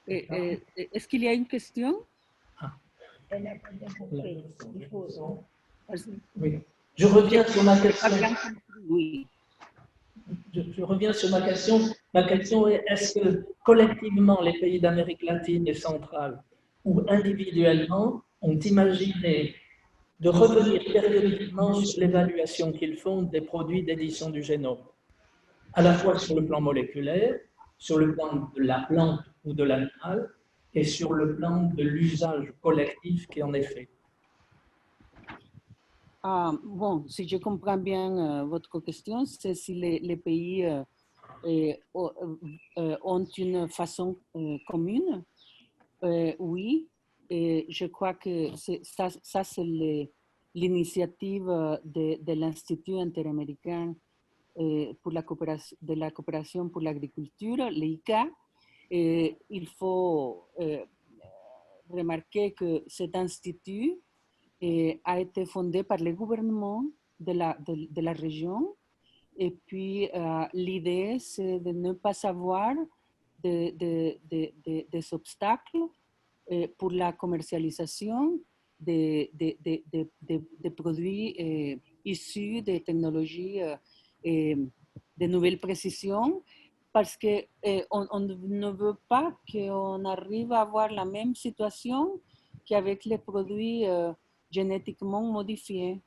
Est-ce qu'il y a une question? Elle n'a pas bien compris. Il faut. Oui. Je reviens sur ma question. Oui. Je reviens sur ma question. Ma question est, est-ce que collectivement les pays d'Amérique latine et centrale ou individuellement ont imaginé de revenir périodiquement sur l'évaluation qu'ils font des produits d'édition du génome, à la fois sur le plan moléculaire, sur le plan de la plante ou de l'animal, et sur le plan de l'usage collectif qui en est fait. Bon, si je comprends bien votre question, c'est si les pays ont une façon commune. Oui, et je crois que ça c'est l'initiative de l'Institut interaméricain pour la coopération pour l'agriculture, l'ICA. Il faut remarquer que cet institut a été fondé par le gouvernement de la région. Et puis, l'idée, c'est de ne pas avoir des obstacles pour la commercialisation des produits issus des technologies de nouvelles précisions, parce qu'on ne veut pas qu'on arrive à avoir la même situation qu'avec les produits génétiquement modifiés,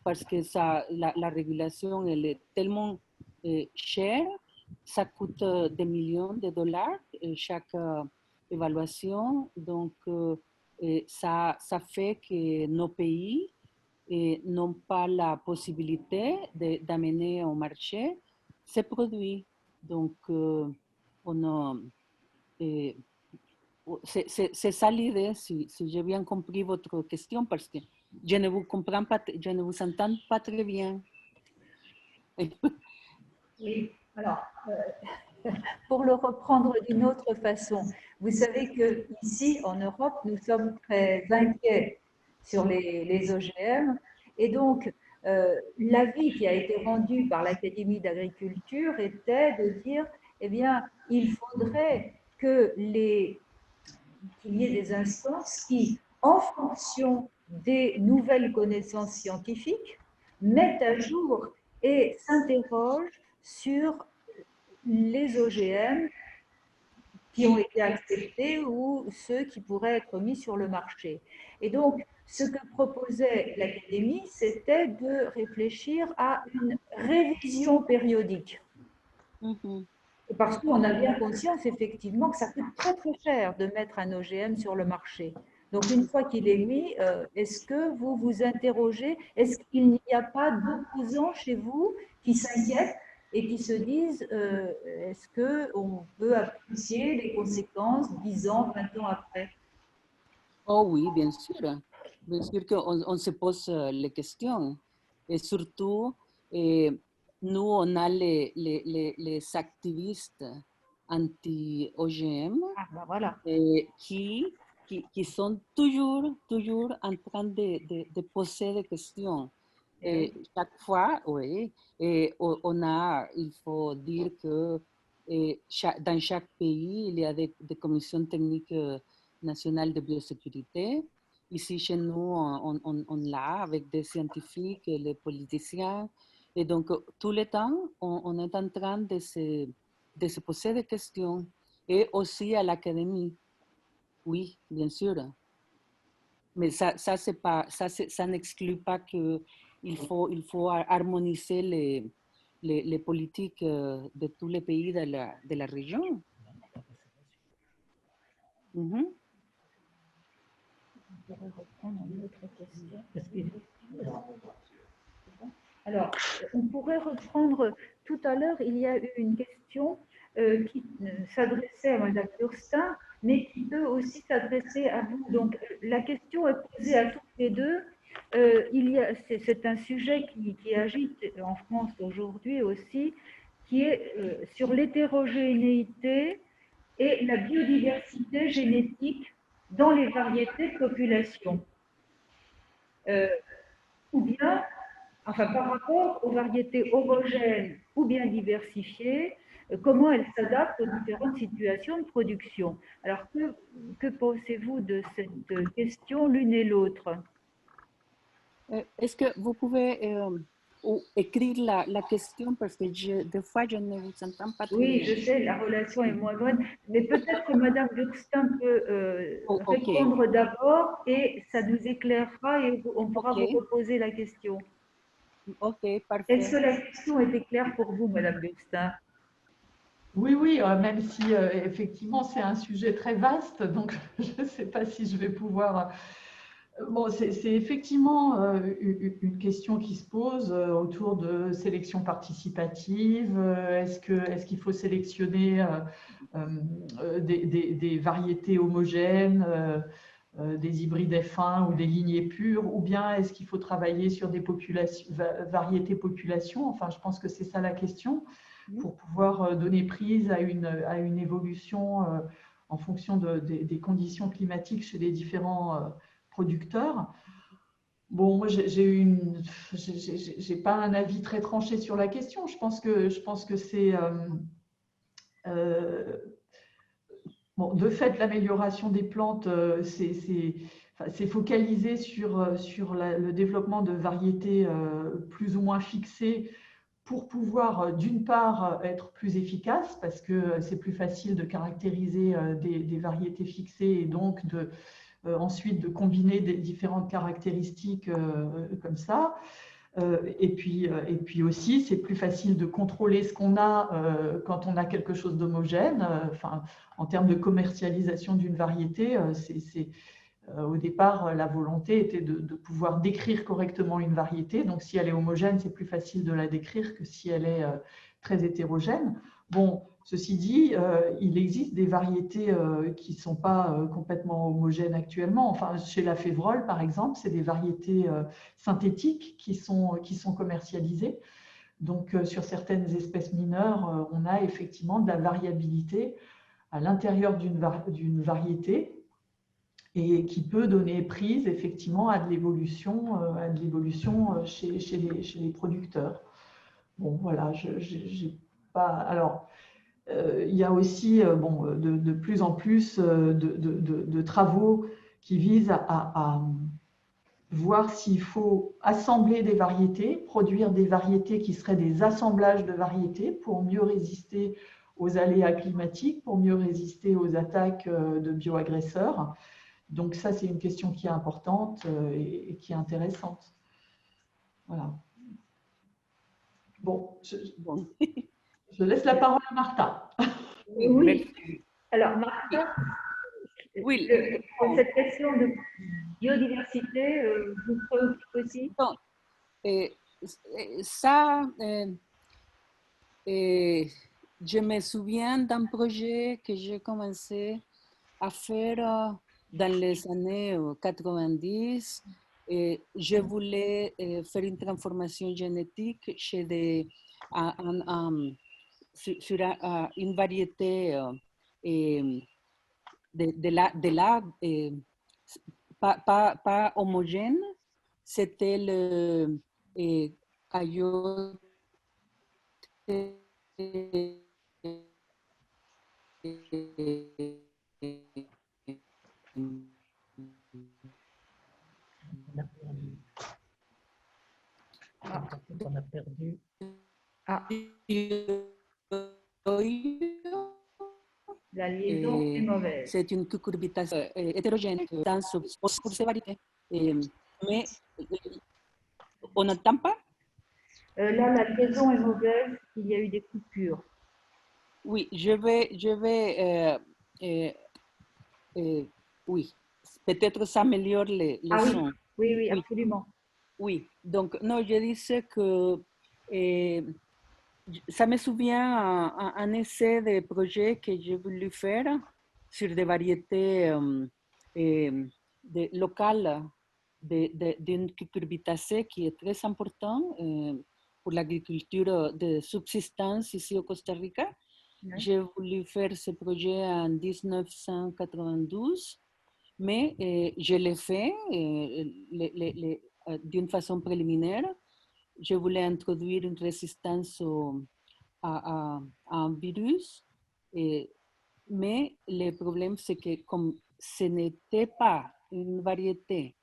parce que la régulation elle est tellement chère, ça coûte des millions de dollars chaque évaluation, donc ça fait que nos pays n'ont pas la possibilité d'amener au marché ces produits. Donc, c'est ça l'idée, si j'ai bien compris votre question, parce que je ne vous comprends pas, je ne vous entends pas très bien. Oui, alors, pour le reprendre d'une autre façon, vous savez qu'ici, en Europe, nous sommes très inquiets sur les OGM. Et donc, l'avis qui a été rendu par l'Académie d'agriculture était de dire, eh bien, il faudrait qu'il y ait des instances qui, en fonction des nouvelles connaissances scientifiques, mettent à jour et s'interrogent sur les OGM qui ont été acceptés ou ceux qui pourraient être mis sur le marché. Et donc, ce que proposait l'Académie, c'était de réfléchir à une révision périodique. Parce qu'on a bien conscience, effectivement, que ça coûte très très cher de mettre un OGM sur le marché. Donc, une fois qu'il est mis, est-ce que vous vous interrogez, est-ce qu'il n'y a pas d'opposants chez vous qui s'inquiètent et qui se disent, est-ce qu'on peut apprécier les conséquences 10 ans, 20 ans après? Oh oui, bien sûr. Bien sûr qu'on se pose les questions. Et surtout, nous, on a les activistes anti-OGM voilà. qui sont toujours en train de poser des questions. Et chaque fois, oui, il faut dire que dans chaque pays, il y a des commissions techniques nationales de biosécurité. Ici, chez nous, on l'a avec des scientifiques et les politiciens. Et donc, tout le temps, on est en train de se poser des questions. Et aussi à l'académie. Oui, bien sûr. Mais ça n'exclut pas qu'il faut harmoniser les politiques de tous les pays de la région. On pourrait reprendre une autre question. Alors, on pourrait reprendre, tout à l'heure, il y a eu une question qui s'adressait à Mme Durstin, mais qui peut aussi s'adresser à vous. Donc, la question est posée à toutes les deux. C'est un sujet qui agite en France aujourd'hui aussi, qui est sur l'hétérogénéité et la biodiversité génétique dans les variétés de population. Ou bien, enfin par rapport aux variétés homogènes ou bien diversifiées, comment elle s'adapte aux différentes situations de production. Alors, que pensez-vous de cette question l'une et l'autre? Est-ce que vous pouvez ou écrire la question parce que des fois je ne vous entends pas très Oui, bien. je sais, la relation est moins bonne, mais peut-être que Madame Burstin peut Ok, répondre d'abord et ça nous éclairera et on pourra vous ok, reposer la question. ok, Est-ce parfait. que la question était claire pour vous, Madame Burstin? Oui, oui, même si effectivement c'est un sujet très vaste, donc je ne sais pas si je vais pouvoir. Bon, c'est effectivement une question qui se pose autour de sélection participative. Est-ce qu'il faut sélectionner des variétés homogènes, des hybrides F1 ou des lignées pures, ou bien est-ce qu'il faut travailler sur des variétés populations? Enfin, je pense que c'est ça la question, pour pouvoir donner prise à une évolution en fonction des conditions climatiques chez les différents producteurs. Bon, moi, j'ai pas un avis très tranché sur la question. Je pense que c'est bon, de fait, l'amélioration des plantes, c'est focalisé sur le développement de variétés plus ou moins fixées pour pouvoir, d'une part, être plus efficace, parce que c'est plus facile de caractériser des variétés fixées et donc ensuite de combiner des différentes caractéristiques comme ça. Et puis aussi, c'est plus facile de contrôler ce qu'on a quand on a quelque chose d'homogène. Enfin, en termes de commercialisation d'une variété, au départ, la volonté était de pouvoir décrire correctement une variété. Donc, si elle est homogène, c'est plus facile de la décrire que si elle est très hétérogène. Bon, ceci dit, il existe des variétés qui ne sont pas complètement homogènes actuellement. Enfin, chez la févrole, par exemple, c'est des variétés synthétiques qui sont commercialisées. Donc, sur certaines espèces mineures, on a effectivement de la variabilité à l'intérieur d'une variété et qui peut donner prise effectivement à de l'évolution chez les producteurs. Bon, voilà, j'ai pas. Alors, il y a aussi bon, de plus en plus de travaux qui visent à voir s'il faut assembler des variétés, produire des variétés qui seraient des assemblages de variétés pour mieux résister aux aléas climatiques, pour mieux résister aux attaques de bioagresseurs. Donc ça, c'est une question qui est importante et qui est intéressante. Voilà. Bon, Bon. je laisse la parole à Martha. Oui. Alors, Martha, Oui. cette question de biodiversité vous préoccupe aussi? Non, ça, je me souviens d'un projet que j'ai commencé à faire dans les années 90. Je voulais faire une transformation génétique chez sur une variété de la pas homogène. C'était le ayote On a perdu. Ah, la liaison est mauvaise. c'est une cucurbitacée hétérogène pour ces variétés. Mais on n'entend pas? Là, la liaison est mauvaise, il y a eu des coupures. Oui, oui, peut-être ça améliore les Ah oui, sons. oui, Oui, absolument. oui. Donc, non, je disais que ça me souvient un essai de projet que j'ai voulu faire sur des variétés locales d'une cucurbitacée qui est très important pour l'agriculture de subsistance ici au Costa Rica. Oui. J'ai voulu faire ce projet en 1992, mais je l'ai fait d'une façon préliminaire. Je voulais introduire une résistance à un virus. Mais le problème, c'est que comme ce n'était pas une variété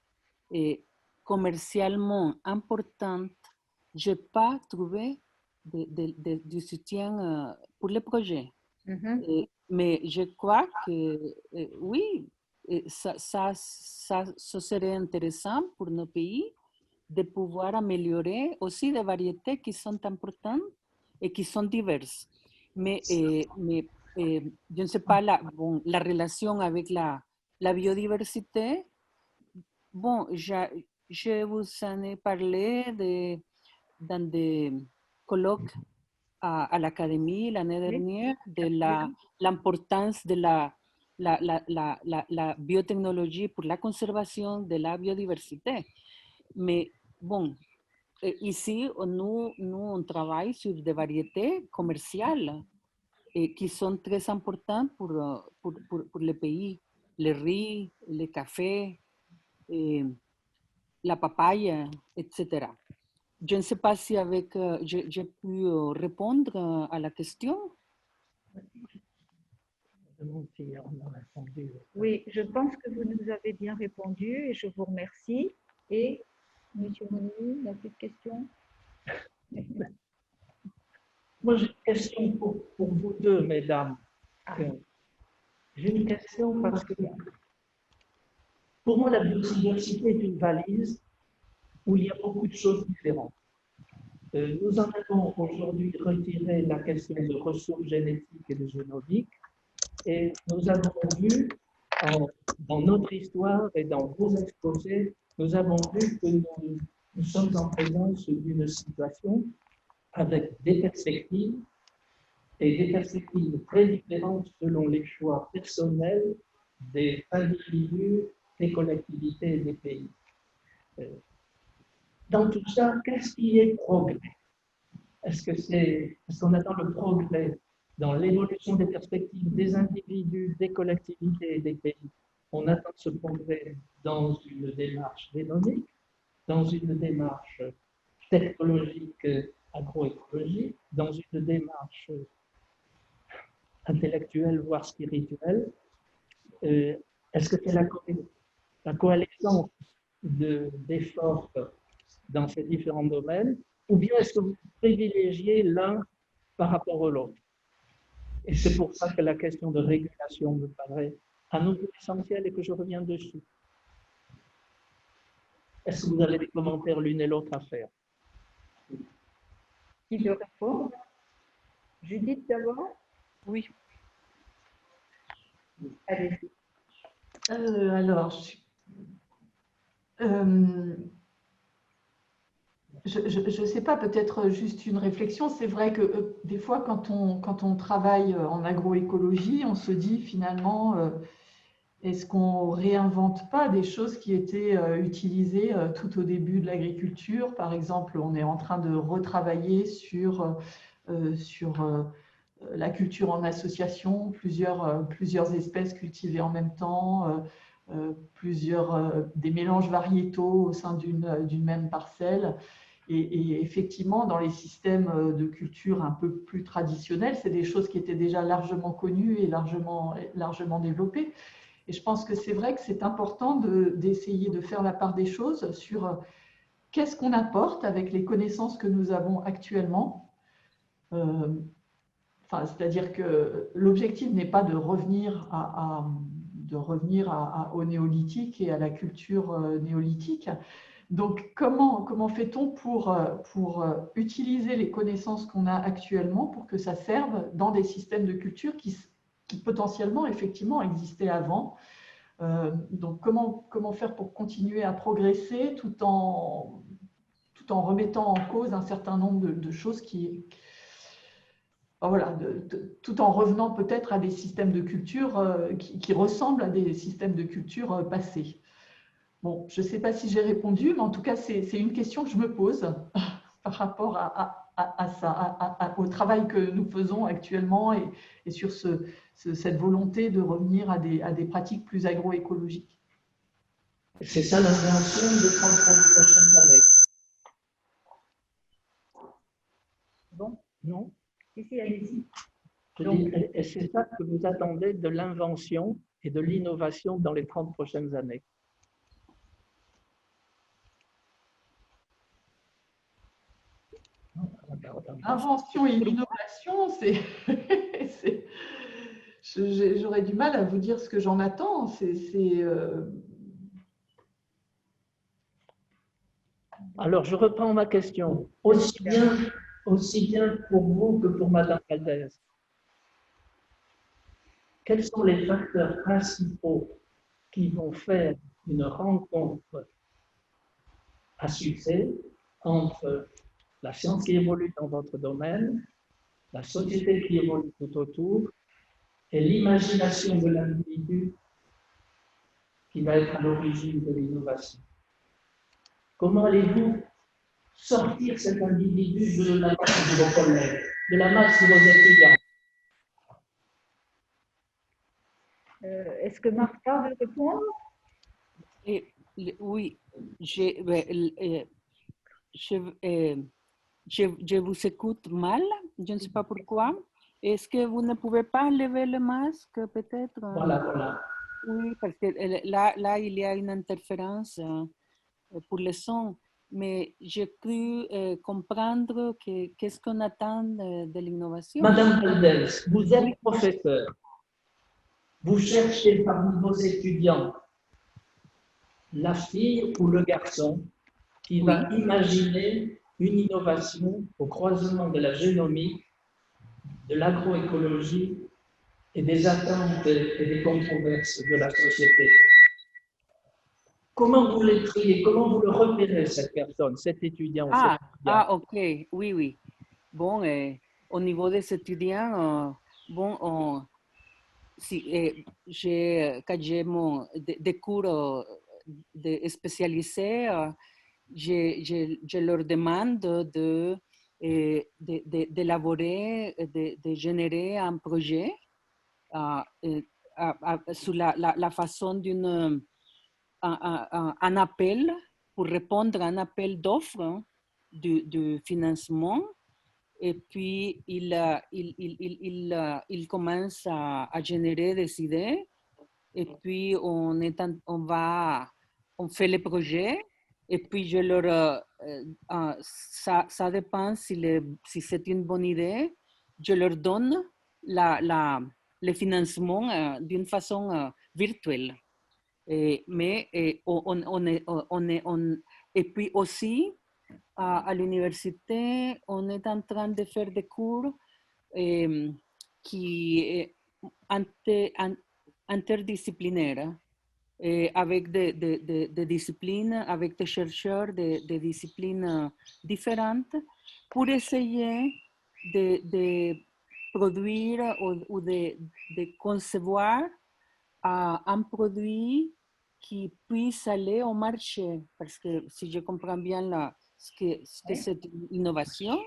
commercialement importante, je n'ai pas trouvé du soutien pour le projet. Mais je crois que oui, ça serait intéressant pour nos pays de pouvoir améliorer aussi des variétés qui sont importantes et qui sont diverses. Mais je ne sais pas la relation avec la biodiversité. Bon, je vous en ai parlé dans des colloques à l'académie l'année dernière de l'importance de la biotechnologie pour la conservation de la biodiversité. Mais bon, ici, nous, on travaille sur des variétés commerciales qui sont très importantes pour le pays. Le riz, le café, la papaye, etc. Je ne sais pas si avec, j'ai pu répondre à la question. Oui, je pense que vous nous avez bien répondu et je vous remercie. Et Monsieur Monnier, la petite question? Moi, j'ai une question pour vous deux, mesdames. J'ai une question parce que pour moi, la biodiversité est une valise où il y a beaucoup de choses différentes. Nous en avons aujourd'hui retiré la question de ressources génétiques et de génomique, et nous avons vu, dans notre histoire et dans vos exposés, nous avons vu que nous sommes en présence d'une situation avec des perspectives, et des perspectives très différentes selon les choix personnels des individus, des collectivités et des pays. Dans tout ça, qu'est-ce qui est progrès? Est-ce qu'on attend le progrès dans l'évolution des perspectives des individus, des collectivités et des pays? On attend ce progrès dans une démarche génomique, dans une démarche technologique, agroécologique, dans une démarche intellectuelle, voire spirituelle. Est-ce que c'est la coalition d'efforts dans ces différents domaines, ou bien est-ce que vous privilégiez l'un par rapport à l'autre? Et c'est pour ça que la question de régulation me paraît à nouveau essentielle et que je reviens dessus. Est-ce que vous avez des commentaires l'une et l'autre à faire? Qui veut répondre? Judith d'abord? Oui. Allez-y. Alors, je ne sais pas, peut-être juste une réflexion. C'est vrai que des fois, quand on travaille en agroécologie, on se dit finalement, est-ce qu'on ne réinvente pas des choses qui étaient utilisées tout au début de l'agriculture? Par exemple, on est en train de retravailler sur la culture en association, plusieurs espèces cultivées en même temps, des mélanges variétaux au sein d'une même parcelle. Et effectivement, dans les systèmes de culture un peu plus traditionnels, c'est des choses qui étaient déjà largement connues et largement développées. Et je pense que c'est vrai que c'est important d'essayer de faire la part des choses sur qu'est-ce qu'on apporte avec les connaissances que nous avons actuellement. C'est-à-dire que l'objectif n'est pas de revenir au néolithique et à la culture néolithique. Donc, comment fait-on pour utiliser les connaissances qu'on a actuellement pour que ça serve dans des systèmes de culture qui potentiellement, effectivement, existaient avant? Donc, comment faire pour continuer à progresser tout en remettant en cause un certain nombre de choses voilà, tout en revenant peut-être à des systèmes de culture qui ressemblent à des systèmes de culture passés. Bon, je ne sais pas si j'ai répondu, mais en tout cas, c'est une question que je me pose par rapport à ça, au travail que nous faisons actuellement et sur cette volonté de revenir à des pratiques plus agroécologiques. C'est ça l'intention de 30 prochaines années. Bon, non? Si, allez-y. Et c'est ça que vous attendez de l'invention et de l'innovation dans les 30 prochaines années. L'invention et l'innovation, j'aurais du mal à vous dire ce que j'en attends. Alors, je reprends ma question. Aussi bien pour vous que pour Madame Valdez. Quels sont les facteurs principaux qui vont faire une rencontre à succès entre la science qui évolue dans votre domaine, la société qui évolue tout autour et l'imagination de l'individu qui va être à l'origine de l'innovation? Comment allez-vous sortir cet individu de la masse de vos collègues, de la masse de vos étudiants? Est-ce que Martha veut répondre? Oui, je vous écoute mal, je ne sais pas pourquoi. Est-ce que vous ne pouvez pas lever le masque, peut-être? Voilà. Oui, parce que là, il y a une interférence pour le son. Mais j'ai cru comprendre qu'est-ce qu'on attend de l'innovation. Madame Valdez, vous êtes professeur. Vous cherchez parmi vos étudiants la fille ou le garçon qui va imaginer une innovation au croisement de la génomique, de l'agroécologie et des attentes et des controverses de la société. Comment vous les triez, comment vous le repérez, cette personne, cet étudiant? Ok, oui. Bon, au niveau des étudiants, quand j'ai des cours spécialisés, je leur demande d'élaborer, de générer un projet sous la façon un appel pour répondre à un appel d'offres du financement. Et puis, il commence à générer des idées. Et puis, on fait le projet. Et puis, je leur, ça dépend si c'est une bonne idée. Je leur donne le financement d'une façon virtuelle. Et puis aussi, à l'université, on est en train de faire des cours qui interdisciplinaires, avec des disciplines, avec des chercheurs de disciplines différentes, pour essayer de produire ou de concevoir un produit qui puisse aller au marché. Parce que si je comprends bien ce que c'est l'innovation,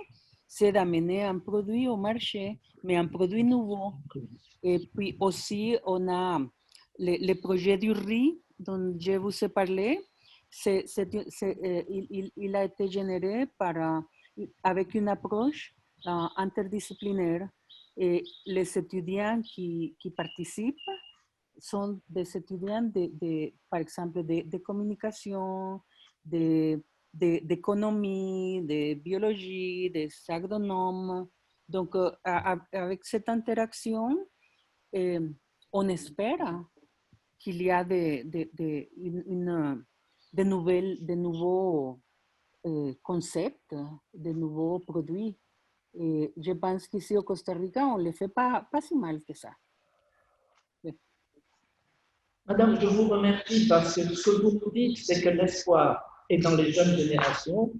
c'est d'amener un produit au marché, mais un produit nouveau. Et puis aussi, on a le projet du riz dont je vous ai parlé. Il a été généré avec une approche interdisciplinaire. Et les étudiants qui participent sont des étudiants par exemple, de communication, d'économie, de biologie, des agronomes. Donc, avec cette interaction, on espère qu'il y a de nouveaux concepts, de nouveaux produits. Et je pense qu'ici au Costa Rica, on ne le fait pas si mal que ça. Madame, je vous remercie parce que ce que vous nous dites, c'est que l'espoir est dans les jeunes générations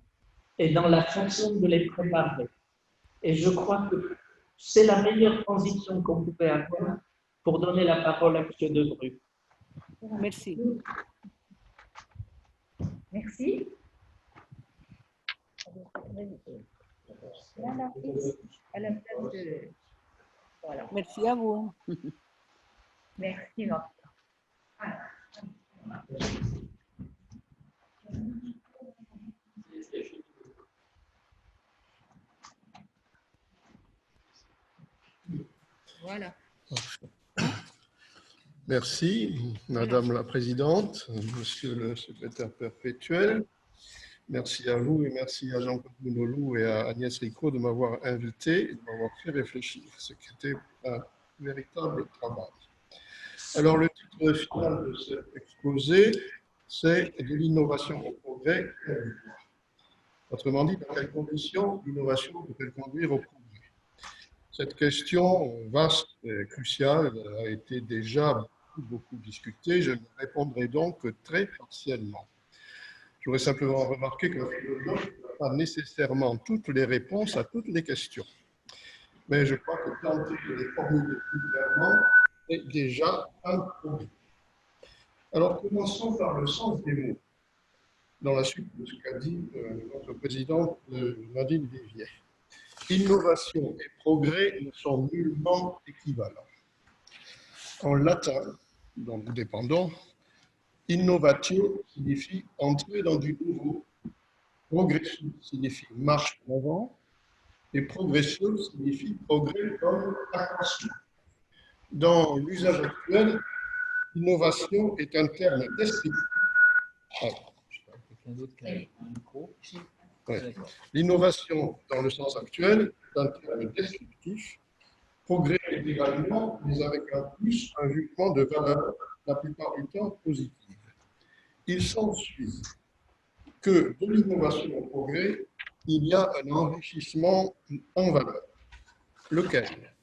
et dans la façon de les préparer. Et je crois que c'est la meilleure transition qu'on pouvait avoir pour donner la parole à M. Debru. Merci. Merci. Voilà. Merci à vous. Merci, Martha. Voilà. Merci, Madame la Présidente, Monsieur le Secrétaire perpétuel. Merci à vous et merci à Jean-Claude Mounolou et à Agnès Ricot de m'avoir invité et de m'avoir fait réfléchir, ce qui était un véritable travail. Alors, le titre final de cet exposé, c'est « De l'innovation au progrès ». Autrement dit, dans quelles conditions l'innovation peut-elle conduire au progrès? Cette question vaste et cruciale a été déjà beaucoup discutée. Je ne répondrai donc que très partiellement. Je voudrais simplement remarquer que la philosophie n'a pas nécessairement toutes les réponses à toutes les questions. Mais je crois que tenter de les formuler plus clairement est déjà un progrès. Alors, commençons par le sens des mots, dans la suite de ce qu'a dit notre présidente Nadine Vivier. Innovation et progrès ne sont nullement équivalents. En latin, dont nous dépendons, innovatio signifie entrer dans du nouveau, progressio signifie marche en avant, et progressio signifie progrès comme accroissement. Dans l'usage actuel, innovation est un terme descriptif. L'innovation, dans le sens actuel, est un terme descriptif. Progrès est également, mais avec un plus, un jugement de valeur, la plupart du temps positive. Il s'ensuit que de l'innovation au progrès, il y a un enrichissement en valeur. Lequel?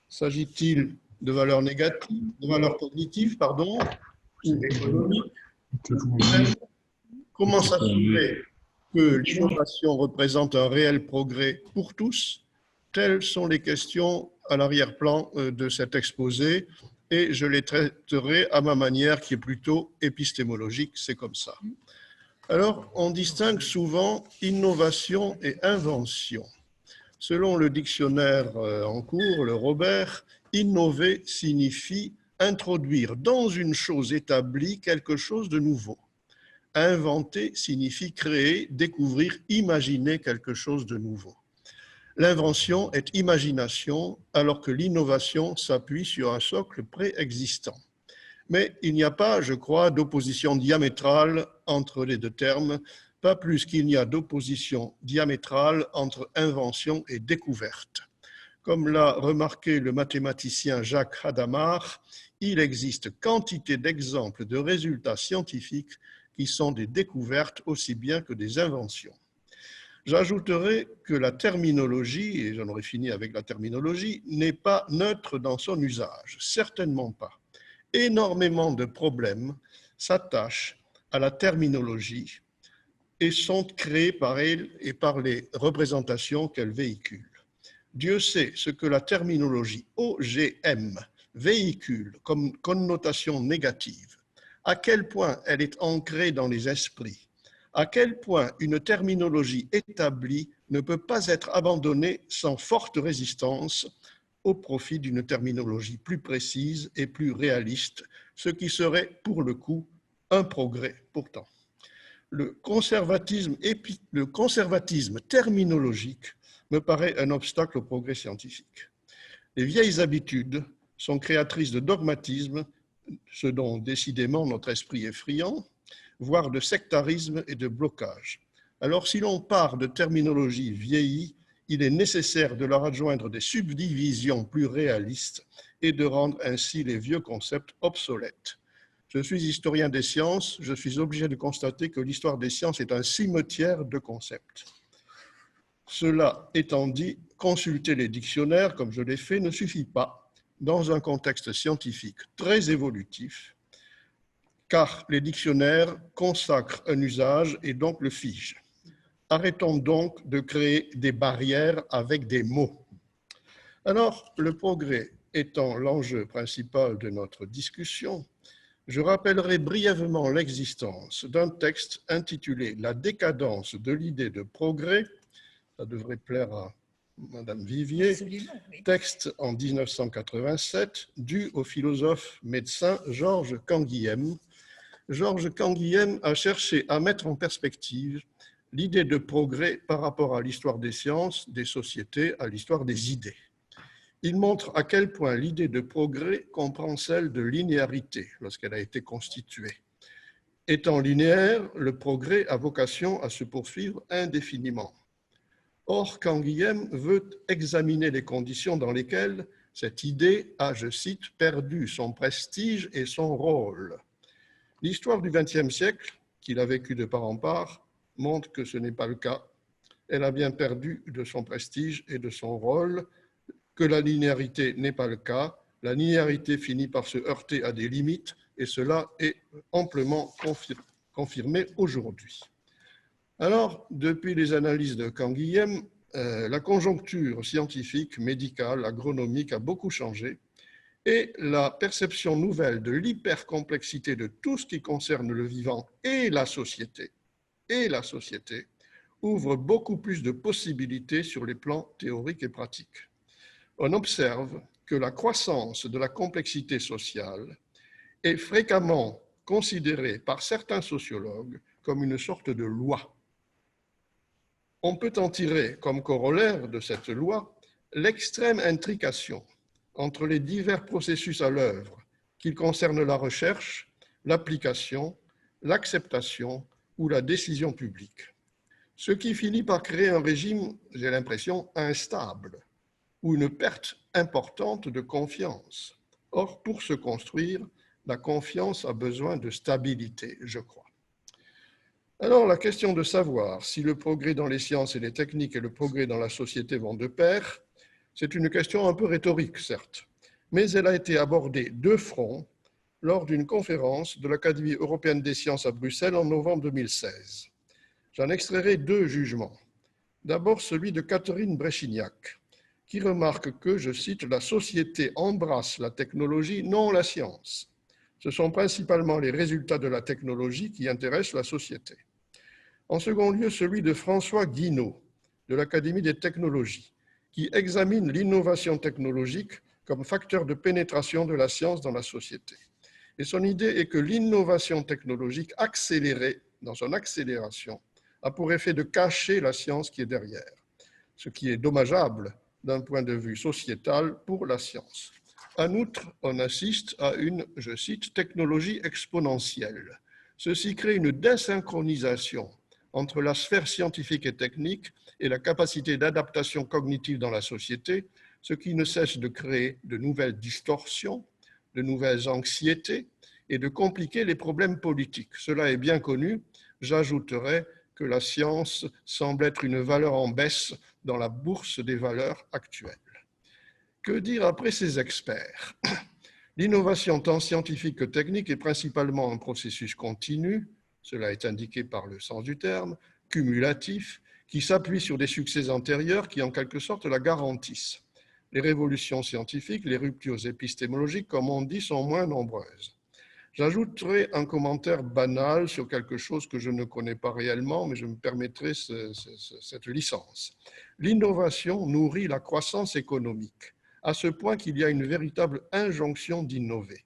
S'agit-il de valeurs négatives, de valeurs cognitives, pardon, ou économiques? Comment s'assurer que l'innovation représente un réel progrès pour tous? Telles sont les questions à l'arrière-plan de cet exposé et je les traiterai à ma manière qui est plutôt épistémologique, c'est comme ça. Alors, on distingue souvent innovation et invention. Selon le dictionnaire en cours, le Robert, innover signifie introduire dans une chose établie quelque chose de nouveau. Inventer signifie créer, découvrir, imaginer quelque chose de nouveau. L'invention est imagination, alors que l'innovation s'appuie sur un socle préexistant. Mais il n'y a pas, je crois, d'opposition diamétrale entre les deux termes, pas plus qu'il n'y a d'opposition diamétrale entre invention et découverte. Comme l'a remarqué le mathématicien Jacques Hadamard, il existe quantité d'exemples de résultats scientifiques qui sont des découvertes aussi bien que des inventions. J'ajouterai que la terminologie, et j'en aurai fini avec la terminologie, n'est pas neutre dans son usage, certainement pas. Énormément de problèmes s'attachent à la terminologie et sont créés par elle et par les représentations qu'elle véhicule. Dieu sait ce que la terminologie OGM véhicule comme connotation négative, à quel point elle est ancrée dans les esprits, à quel point une terminologie établie ne peut pas être abandonnée sans forte résistance au profit d'une terminologie plus précise et plus réaliste, ce qui serait pour le coup un progrès pourtant. Le conservatisme terminologique me paraît un obstacle au progrès scientifique. Les vieilles habitudes sont créatrices de dogmatisme, ce dont décidément notre esprit est friand, voire de sectarisme et de blocage. Alors si l'on part de terminologie vieillie, il est nécessaire de leur adjoindre des subdivisions plus réalistes et de rendre ainsi les vieux concepts obsolètes. Je suis historien des sciences, je suis obligé de constater que l'histoire des sciences est un cimetière de concepts. Cela étant dit, consulter les dictionnaires, comme je l'ai fait, ne suffit pas dans un contexte scientifique très évolutif, car les dictionnaires consacrent un usage et donc le figent. Arrêtons donc de créer des barrières avec des mots. Alors, le progrès étant l'enjeu principal de notre discussion, je rappellerai brièvement l'existence d'un texte intitulé « La décadence de l'idée de progrès », ça devrait plaire à Madame Vivier, texte en 1987, dû au philosophe médecin Georges Canguilhem. Georges Canguilhem a cherché à mettre en perspective l'idée de progrès par rapport à l'histoire des sciences, des sociétés, à l'histoire des idées. Il montre à quel point l'idée de progrès comprend celle de linéarité lorsqu'elle a été constituée. Étant linéaire, le progrès a vocation à se poursuivre indéfiniment. Or, Canguilhem veut examiner les conditions dans lesquelles cette idée a, je cite, perdu son prestige et son rôle. L'histoire du XXe siècle, qu'il a vécu de part en part, montre que ce n'est pas le cas. Elle a bien perdu de son prestige et de son rôle, que la linéarité n'est pas le cas. La linéarité finit par se heurter à des limites et cela est amplement confirmé aujourd'hui. Alors, depuis les analyses de Canguilhem, la conjoncture scientifique, médicale, agronomique a beaucoup changé et la perception nouvelle de l'hypercomplexité de tout ce qui concerne le vivant et la société ouvre beaucoup plus de possibilités sur les plans théoriques et pratiques. On observe que la croissance de la complexité sociale est fréquemment considérée par certains sociologues comme une sorte de loi. On peut en tirer comme corollaire de cette loi l'extrême intrication entre les divers processus à l'œuvre, qu'ils concernent la recherche, l'application, l'acceptation ou la décision publique. Ce qui finit par créer un régime, j'ai l'impression, instable, ou une perte importante de confiance. Or, pour se construire, la confiance a besoin de stabilité, je crois. Alors, la question de savoir si le progrès dans les sciences et les techniques et le progrès dans la société vont de pair, c'est une question un peu rhétorique, certes, mais elle a été abordée de front lors d'une conférence de l'Académie européenne des sciences à Bruxelles en novembre 2016. J'en extrairai deux jugements. D'abord, celui de Catherine Bréchignac, qui remarque que, je cite, « la société embrasse la technologie, non la science. Ce sont principalement les résultats de la technologie qui intéressent la société. » En second lieu, celui de François Guinaud, de l'Académie des technologies, qui examine l'innovation technologique comme facteur de pénétration de la science dans la société. Et son idée est que l'innovation technologique accélérée, dans son accélération, a pour effet de cacher la science qui est derrière, ce qui est dommageable d'un point de vue sociétal pour la science. En outre, on assiste à une, je cite, technologie exponentielle. Ceci crée une désynchronisation entre la sphère scientifique et technique et la capacité d'adaptation cognitive dans la société, ce qui ne cesse de créer de nouvelles distorsions, de nouvelles anxiétés et de compliquer les problèmes politiques. Cela est bien connu. J'ajouterai que la science semble être une valeur en baisse dans la bourse des valeurs actuelles. Que dire après ces experts? L'innovation tant scientifique que technique est principalement un processus continu, cela est indiqué par le sens du terme, cumulatif, qui s'appuie sur des succès antérieurs qui en quelque sorte la garantissent. Les révolutions scientifiques, les ruptures épistémologiques, comme on dit, sont moins nombreuses. J'ajouterai un commentaire banal sur quelque chose que je ne connais pas réellement, mais je me permettrai cette licence. L'innovation nourrit la croissance économique, à ce point qu'il y a une véritable injonction d'innover.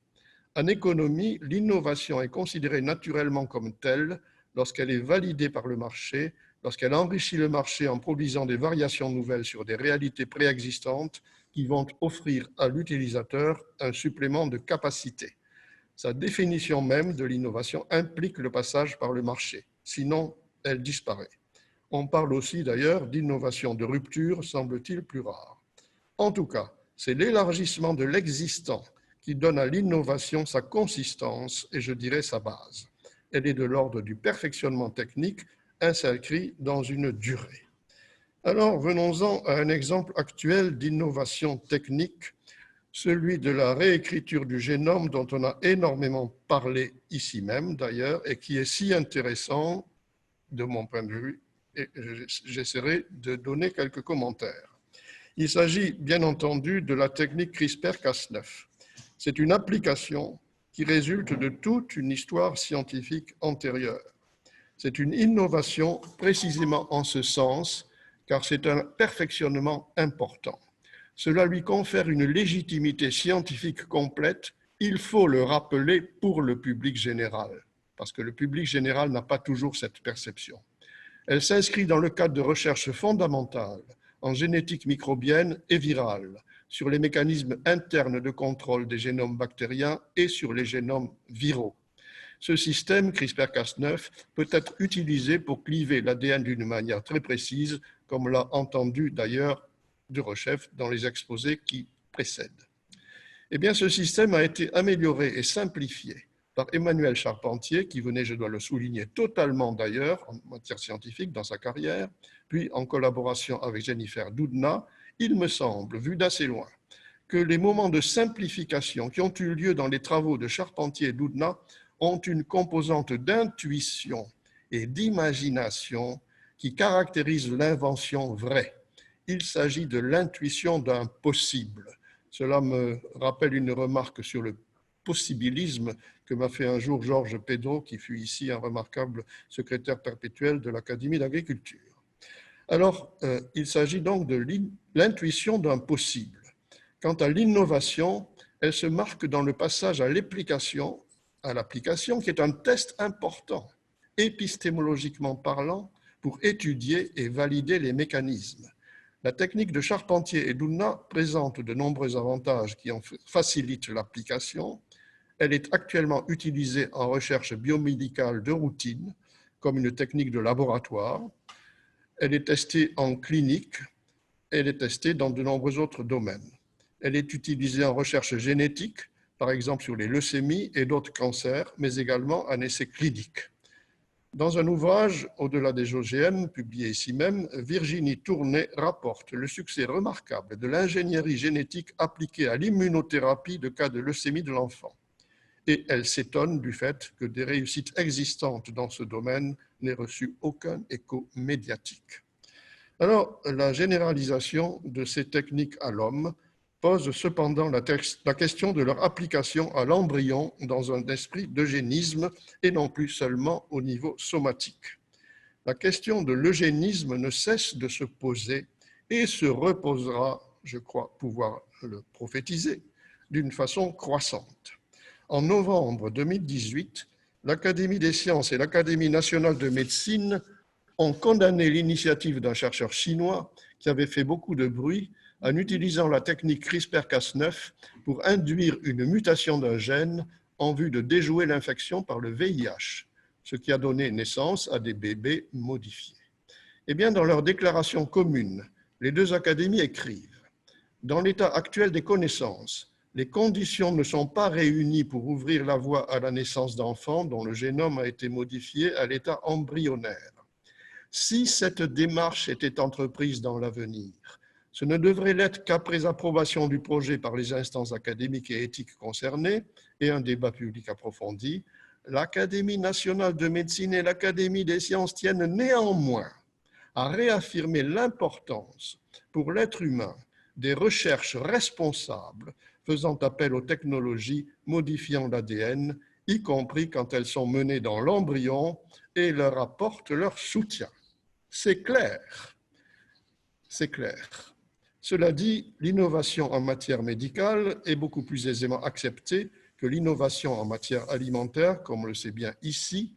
En économie, l'innovation est considérée naturellement comme telle lorsqu'elle est validée par le marché, lorsqu'elle enrichit le marché en produisant des variations nouvelles sur des réalités préexistantes qui vont offrir à l'utilisateur un supplément de capacité. Sa définition même de l'innovation implique le passage par le marché, sinon elle disparaît. On parle aussi d'ailleurs d'innovation de rupture, semble-t-il plus rare. En tout cas, c'est l'élargissement de l'existant qui donne à l'innovation sa consistance et je dirais sa base. Elle est de l'ordre du perfectionnement technique, inscrit dans une durée. Alors venons-en à un exemple actuel d'innovation technique, celui de la réécriture du génome dont on a énormément parlé ici même d'ailleurs et qui est si intéressant de mon point de vue et j'essaierai de donner quelques commentaires. Il s'agit bien entendu de la technique CRISPR-Cas9. C'est une application qui résulte de toute une histoire scientifique antérieure. C'est une innovation précisément en ce sens, car c'est un perfectionnement important. Cela lui confère une légitimité scientifique complète, il faut le rappeler pour le public général, parce que le public général n'a pas toujours cette perception. Elle s'inscrit dans le cadre de recherches fondamentales en génétique microbienne et virale, sur les mécanismes internes de contrôle des génomes bactériens et sur les génomes viraux. Ce système CRISPR-Cas9 peut être utilisé pour cliver l'ADN d'une manière très précise, comme l'a entendu d'ailleurs Durochev dans les exposés qui précèdent. Eh bien, ce système a été amélioré et simplifié par Emmanuel Charpentier, qui venait, je dois le souligner, totalement d'ailleurs en matière scientifique dans sa carrière, puis en collaboration avec Jennifer Doudna. Il me semble, vu d'assez loin, que les moments de simplification qui ont eu lieu dans les travaux de Charpentier et Doudna ont une composante d'intuition et d'imagination qui caractérise l'invention vraie. Il s'agit de l'intuition d'un possible. Cela me rappelle une remarque sur le possibilisme que m'a fait un jour Georges Pedro, qui fut ici un remarquable secrétaire perpétuel de l'Académie d'agriculture. Alors, il s'agit donc de l'intuition d'un possible. Quant à l'innovation, elle se marque dans le passage à l'application, qui est un test important, épistémologiquement parlant, pour étudier et valider les mécanismes. La technique de Charpentier et Doudna présente de nombreux avantages qui en facilitent l'application. Elle est actuellement utilisée en recherche biomédicale de routine, comme une technique de laboratoire. Elle est testée en clinique, elle est testée dans de nombreux autres domaines. Elle est utilisée en recherche génétique, par exemple sur les leucémies et d'autres cancers, mais également en essai clinique. Dans un ouvrage, Au-delà des OGM, publié ici même, Virginie Tournet rapporte le succès remarquable de l'ingénierie génétique appliquée à l'immunothérapie de cas de leucémie de l'enfant. Et elle s'étonne du fait que des réussites existantes dans ce domaine n'aient reçu aucun écho médiatique. Alors, la généralisation de ces techniques à l'homme pose cependant la question de leur application à l'embryon dans un esprit d'eugénisme et non plus seulement au niveau somatique. La question de l'eugénisme ne cesse de se poser et se reposera, je crois pouvoir le prophétiser, d'une façon croissante. En novembre 2018, l'Académie des sciences et l'Académie nationale de médecine ont condamné l'initiative d'un chercheur chinois qui avait fait beaucoup de bruit en utilisant la technique CRISPR-Cas9 pour induire une mutation d'un gène en vue de déjouer l'infection par le VIH, ce qui a donné naissance à des bébés modifiés. Eh bien, dans leur déclaration commune, les deux académies écrivent « Dans l'état actuel des connaissances, les conditions ne sont pas réunies pour ouvrir la voie à la naissance d'enfants dont le génome a été modifié à l'état embryonnaire. Si cette démarche était entreprise dans l'avenir, ce ne devrait l'être qu'après approbation du projet par les instances académiques et éthiques concernées et un débat public approfondi. L'Académie nationale de médecine et l'Académie des sciences tiennent néanmoins à réaffirmer l'importance pour l'être humain des recherches responsables faisant appel aux technologies modifiant l'ADN, y compris quand elles sont menées dans l'embryon et leur apportent leur soutien. C'est clair. C'est clair. Cela dit, l'innovation en matière médicale est beaucoup plus aisément acceptée que l'innovation en matière alimentaire, comme on le sait bien ici.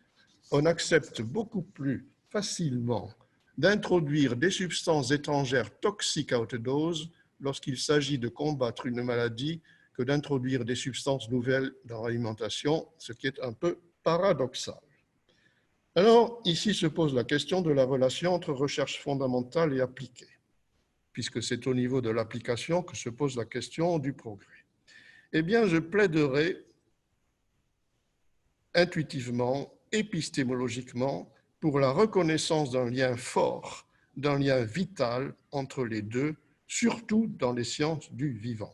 On accepte beaucoup plus facilement d'introduire des substances étrangères toxiques à haute dose lorsqu'il s'agit de combattre une maladie que d'introduire des substances nouvelles dans l'alimentation, ce qui est un peu paradoxal. Alors, ici se pose la question de la relation entre recherche fondamentale et appliquée, puisque c'est au niveau de l'application que se pose la question du progrès. Eh bien, je plaiderai intuitivement, épistémologiquement, pour la reconnaissance d'un lien fort, d'un lien vital entre les deux, surtout dans les sciences du vivant.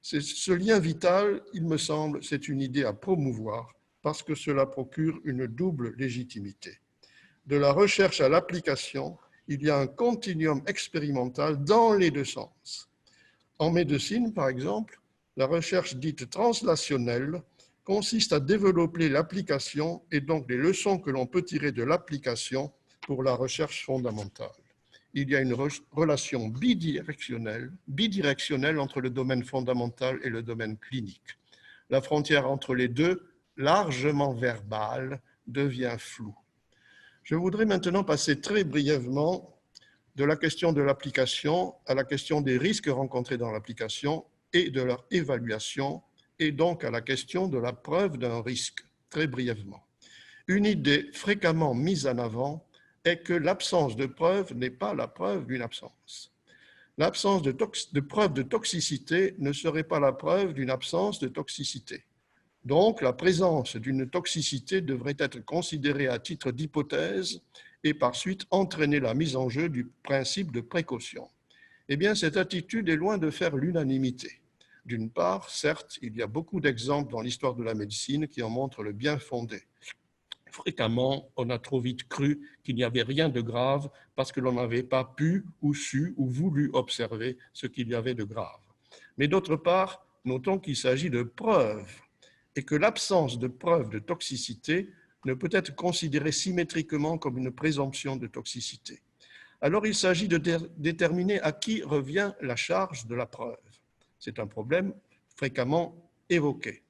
Ce lien vital, il me semble, c'est une idée à promouvoir parce que cela procure une double légitimité. De la recherche à l'application, il y a un continuum expérimental dans les deux sens. En médecine, par exemple, la recherche dite translationnelle consiste à développer l'application et donc les leçons que l'on peut tirer de l'application pour la recherche fondamentale. Il y a une relation bidirectionnelle entre le domaine fondamental et le domaine clinique. La frontière entre les deux, largement verbale, devient floue. Je voudrais maintenant passer très brièvement de la question de l'application à la question des risques rencontrés dans l'application et de leur évaluation, et donc à la question de la preuve d'un risque, très brièvement. Une idée fréquemment mise en avant est que l'absence de preuve n'est pas la preuve d'une absence. L'absence de preuve de toxicité ne serait pas la preuve d'une absence de toxicité. Donc, la présence d'une toxicité devrait être considérée à titre d'hypothèse et par suite entraîner la mise en jeu du principe de précaution. Eh bien, cette attitude est loin de faire l'unanimité. D'une part, certes, il y a beaucoup d'exemples dans l'histoire de la médecine qui en montrent le bien fondé. Fréquemment, on a trop vite cru qu'il n'y avait rien de grave parce que l'on n'avait pas pu ou su ou voulu observer ce qu'il y avait de grave. Mais d'autre part, notons qu'il s'agit de preuves et que l'absence de preuve de toxicité ne peut être considérée symétriquement comme une présomption de toxicité. Alors il s'agit de déterminer à qui revient la charge de la preuve. C'est un problème fréquemment évoqué.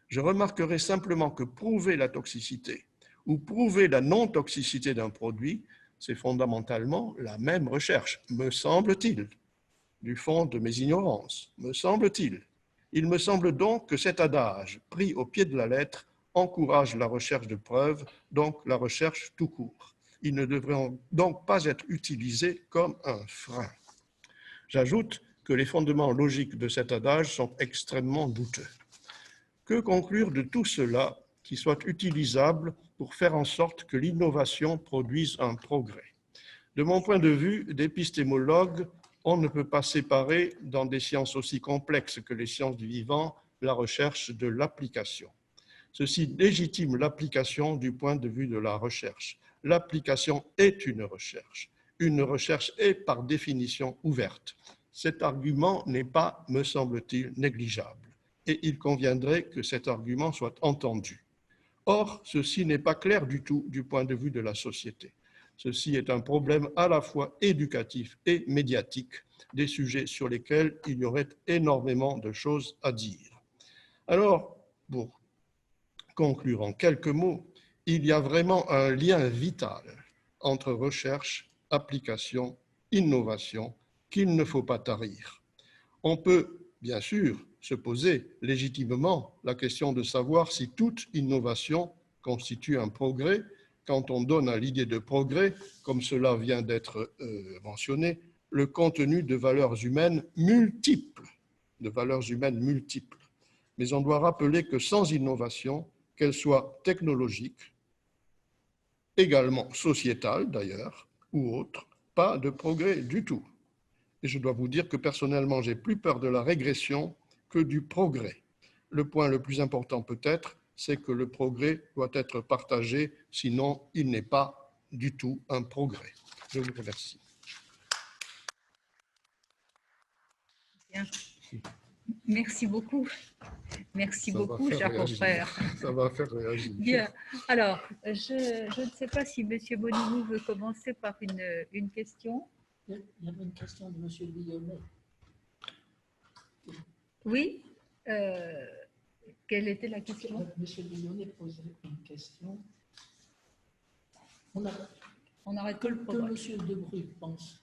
Je remarquerai simplement que prouver la toxicité ou prouver la non-toxicité d'un produit, c'est fondamentalement la même recherche, me semble-t-il, du fond de mes ignorances, me semble-t-il. Il me semble donc que cet adage, pris au pied de la lettre, encourage la recherche de preuves, donc la recherche tout court. Il ne devrait donc pas être utilisé comme un frein. J'ajoute que les fondements logiques de cet adage sont extrêmement douteux. Que conclure de tout cela qui soit utilisable pour faire en sorte que l'innovation produise un progrès? De mon point de vue d'épistémologue, on ne peut pas séparer dans des sciences aussi complexes que les sciences du vivant la recherche de l'application. Ceci légitime l'application du point de vue de la recherche. L'application est une recherche. Une recherche est par définition ouverte. Cet argument n'est pas, me semble-t-il, négligeable. Et il conviendrait que cet argument soit entendu. Or, ceci n'est pas clair du tout du point de vue de la société. Ceci est un problème à la fois éducatif et médiatique, des sujets sur lesquels il y aurait énormément de choses à dire. Alors, pour conclure en quelques mots, il y a vraiment un lien vital entre recherche, application, innovation qu'il ne faut pas tarir. On peut, bien sûr, se poser légitimement la question de savoir si toute innovation constitue un progrès quand on donne à l'idée de progrès, comme cela vient d'être mentionné, le contenu de valeurs humaines multiples, Mais on doit rappeler que sans innovation, qu'elle soit technologique, également sociétale d'ailleurs, ou autre, pas de progrès du tout. Et je dois vous dire que personnellement, j'ai plus peur de la régression que du progrès. Le point le plus important peut-être, c'est que le progrès doit être partagé, sinon il n'est pas du tout un progrès. Je vous remercie. Bien. Merci beaucoup. Merci beaucoup, cher confrère. Ça va faire réagir. Bien. Alors, je ne sais pas si M. Bonignou veut commencer par une question. Il y avait une question de M. Guillonnet. Oui. Quelle était la question? M. Guillonnet posait une question. On arrête que le progrès. Que M. Debruy pense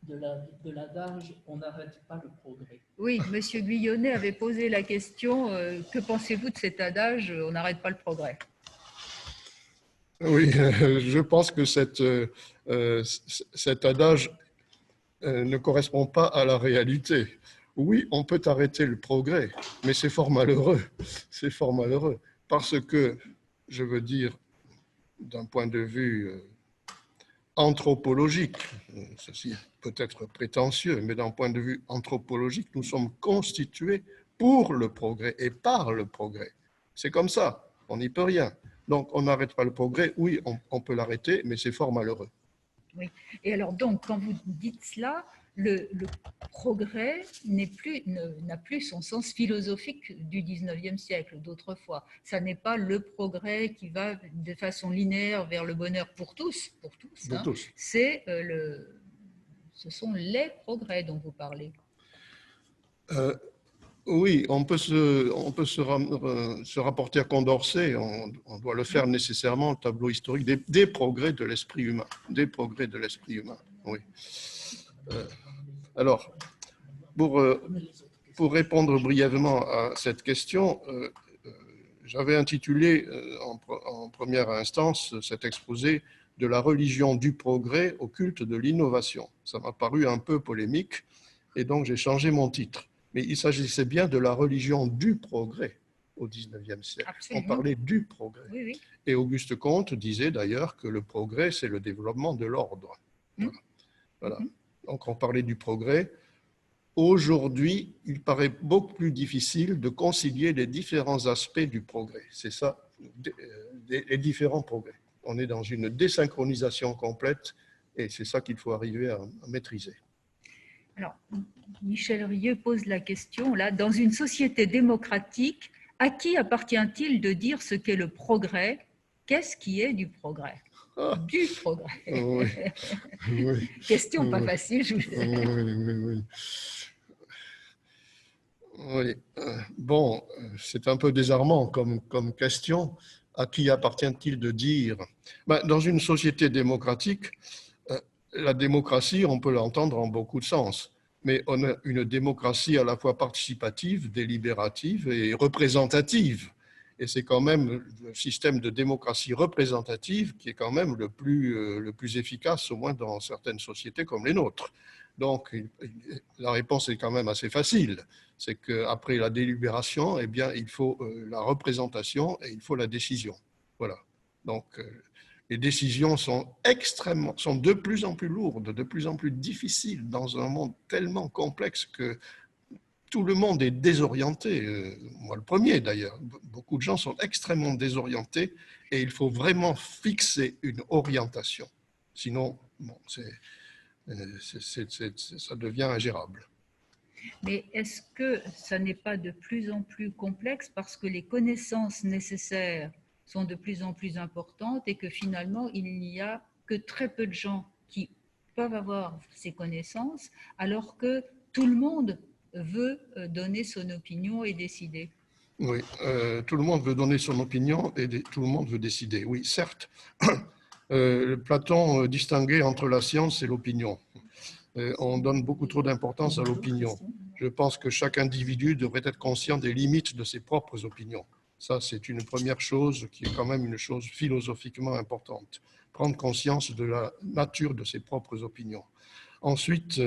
de l'adage « on n'arrête pas le progrès ». Oui, M. Guillonnet avait posé la question que pensez-vous de cet adage « on n'arrête pas le progrès ». Oui, je pense que cet adage ne correspond pas à la réalité. Oui, on peut arrêter le progrès, mais c'est fort malheureux. C'est fort malheureux parce que, je veux dire, d'un point de vue anthropologique, ceci peut être prétentieux, mais d'un point de vue anthropologique, nous sommes constitués pour le progrès et par le progrès. C'est comme ça, on n'y peut rien. Donc, on n'arrête pas le progrès, oui, on peut l'arrêter, mais c'est fort malheureux. Oui. Et alors, donc, quand vous dites cela, le progrès n'a plus son sens philosophique du 19e siècle, d'autrefois. Ça n'est pas le progrès qui va de façon linéaire vers le bonheur pour tous. Hein. Ce sont les progrès dont vous parlez. Oui, on peut se rapporter à Condorcet, on doit le faire nécessairement, le tableau historique des progrès de l'esprit humain. Des progrès de l'esprit humain. Oui. Alors, pour répondre brièvement à cette question, j'avais intitulé en première instance cet exposé « De la religion du progrès au culte de l'innovation ». Ça m'a paru un peu polémique et donc j'ai changé mon titre. Mais il s'agissait bien de la religion du progrès au XIXe siècle. Absolument. On parlait du progrès. Oui, oui. Et Auguste Comte disait d'ailleurs que le progrès, c'est le développement de l'ordre. Voilà. Donc on parlait du progrès. Aujourd'hui, il paraît beaucoup plus difficile de concilier les différents aspects du progrès. C'est ça, les différents progrès. On est dans une désynchronisation complète et c'est ça qu'il faut arriver à maîtriser. Alors, Michel Rieux pose la question, là, dans une société démocratique, à qui appartient-il de dire ce qu'est le progrès? Qu'est-ce qui est du progrès? Du progrès. Oui. Oui. Question pas facile, je vous Oui. Oui. Bon, c'est un peu désarmant comme question. À qui appartient-il de dire? Dans une société démocratique, la démocratie, on peut l'entendre en beaucoup de sens, mais on a une démocratie à la fois participative, délibérative et représentative. Et c'est quand même le système de démocratie représentative qui est quand même le plus efficace, au moins dans certaines sociétés comme les nôtres. Donc, la réponse est quand même assez facile. C'est qu'après la délibération, eh bien, il faut la représentation et il faut la décision. Voilà. Donc, les décisions sont de plus en plus lourdes, de plus en plus difficiles dans un monde tellement complexe que tout le monde est désorienté. Moi, le premier d'ailleurs. Beaucoup de gens sont extrêmement désorientés et il faut vraiment fixer une orientation. Sinon, bon, ça devient ingérable. Mais est-ce que ça n'est pas de plus en plus complexe parce que les connaissances nécessaires sont de plus en plus importantes et que finalement, il n'y a que très peu de gens qui peuvent avoir ces connaissances alors que tout le monde veut donner son opinion et décider? Oui, tout le monde veut donner son opinion et tout le monde veut décider. Oui, certes, Platon distinguait entre la science et l'opinion. On donne beaucoup trop d'importance à l'opinion. Je pense que chaque individu devrait être conscient des limites de ses propres opinions. Ça, c'est une première chose qui est quand même une chose philosophiquement importante. Prendre conscience de la nature de ses propres opinions. Ensuite,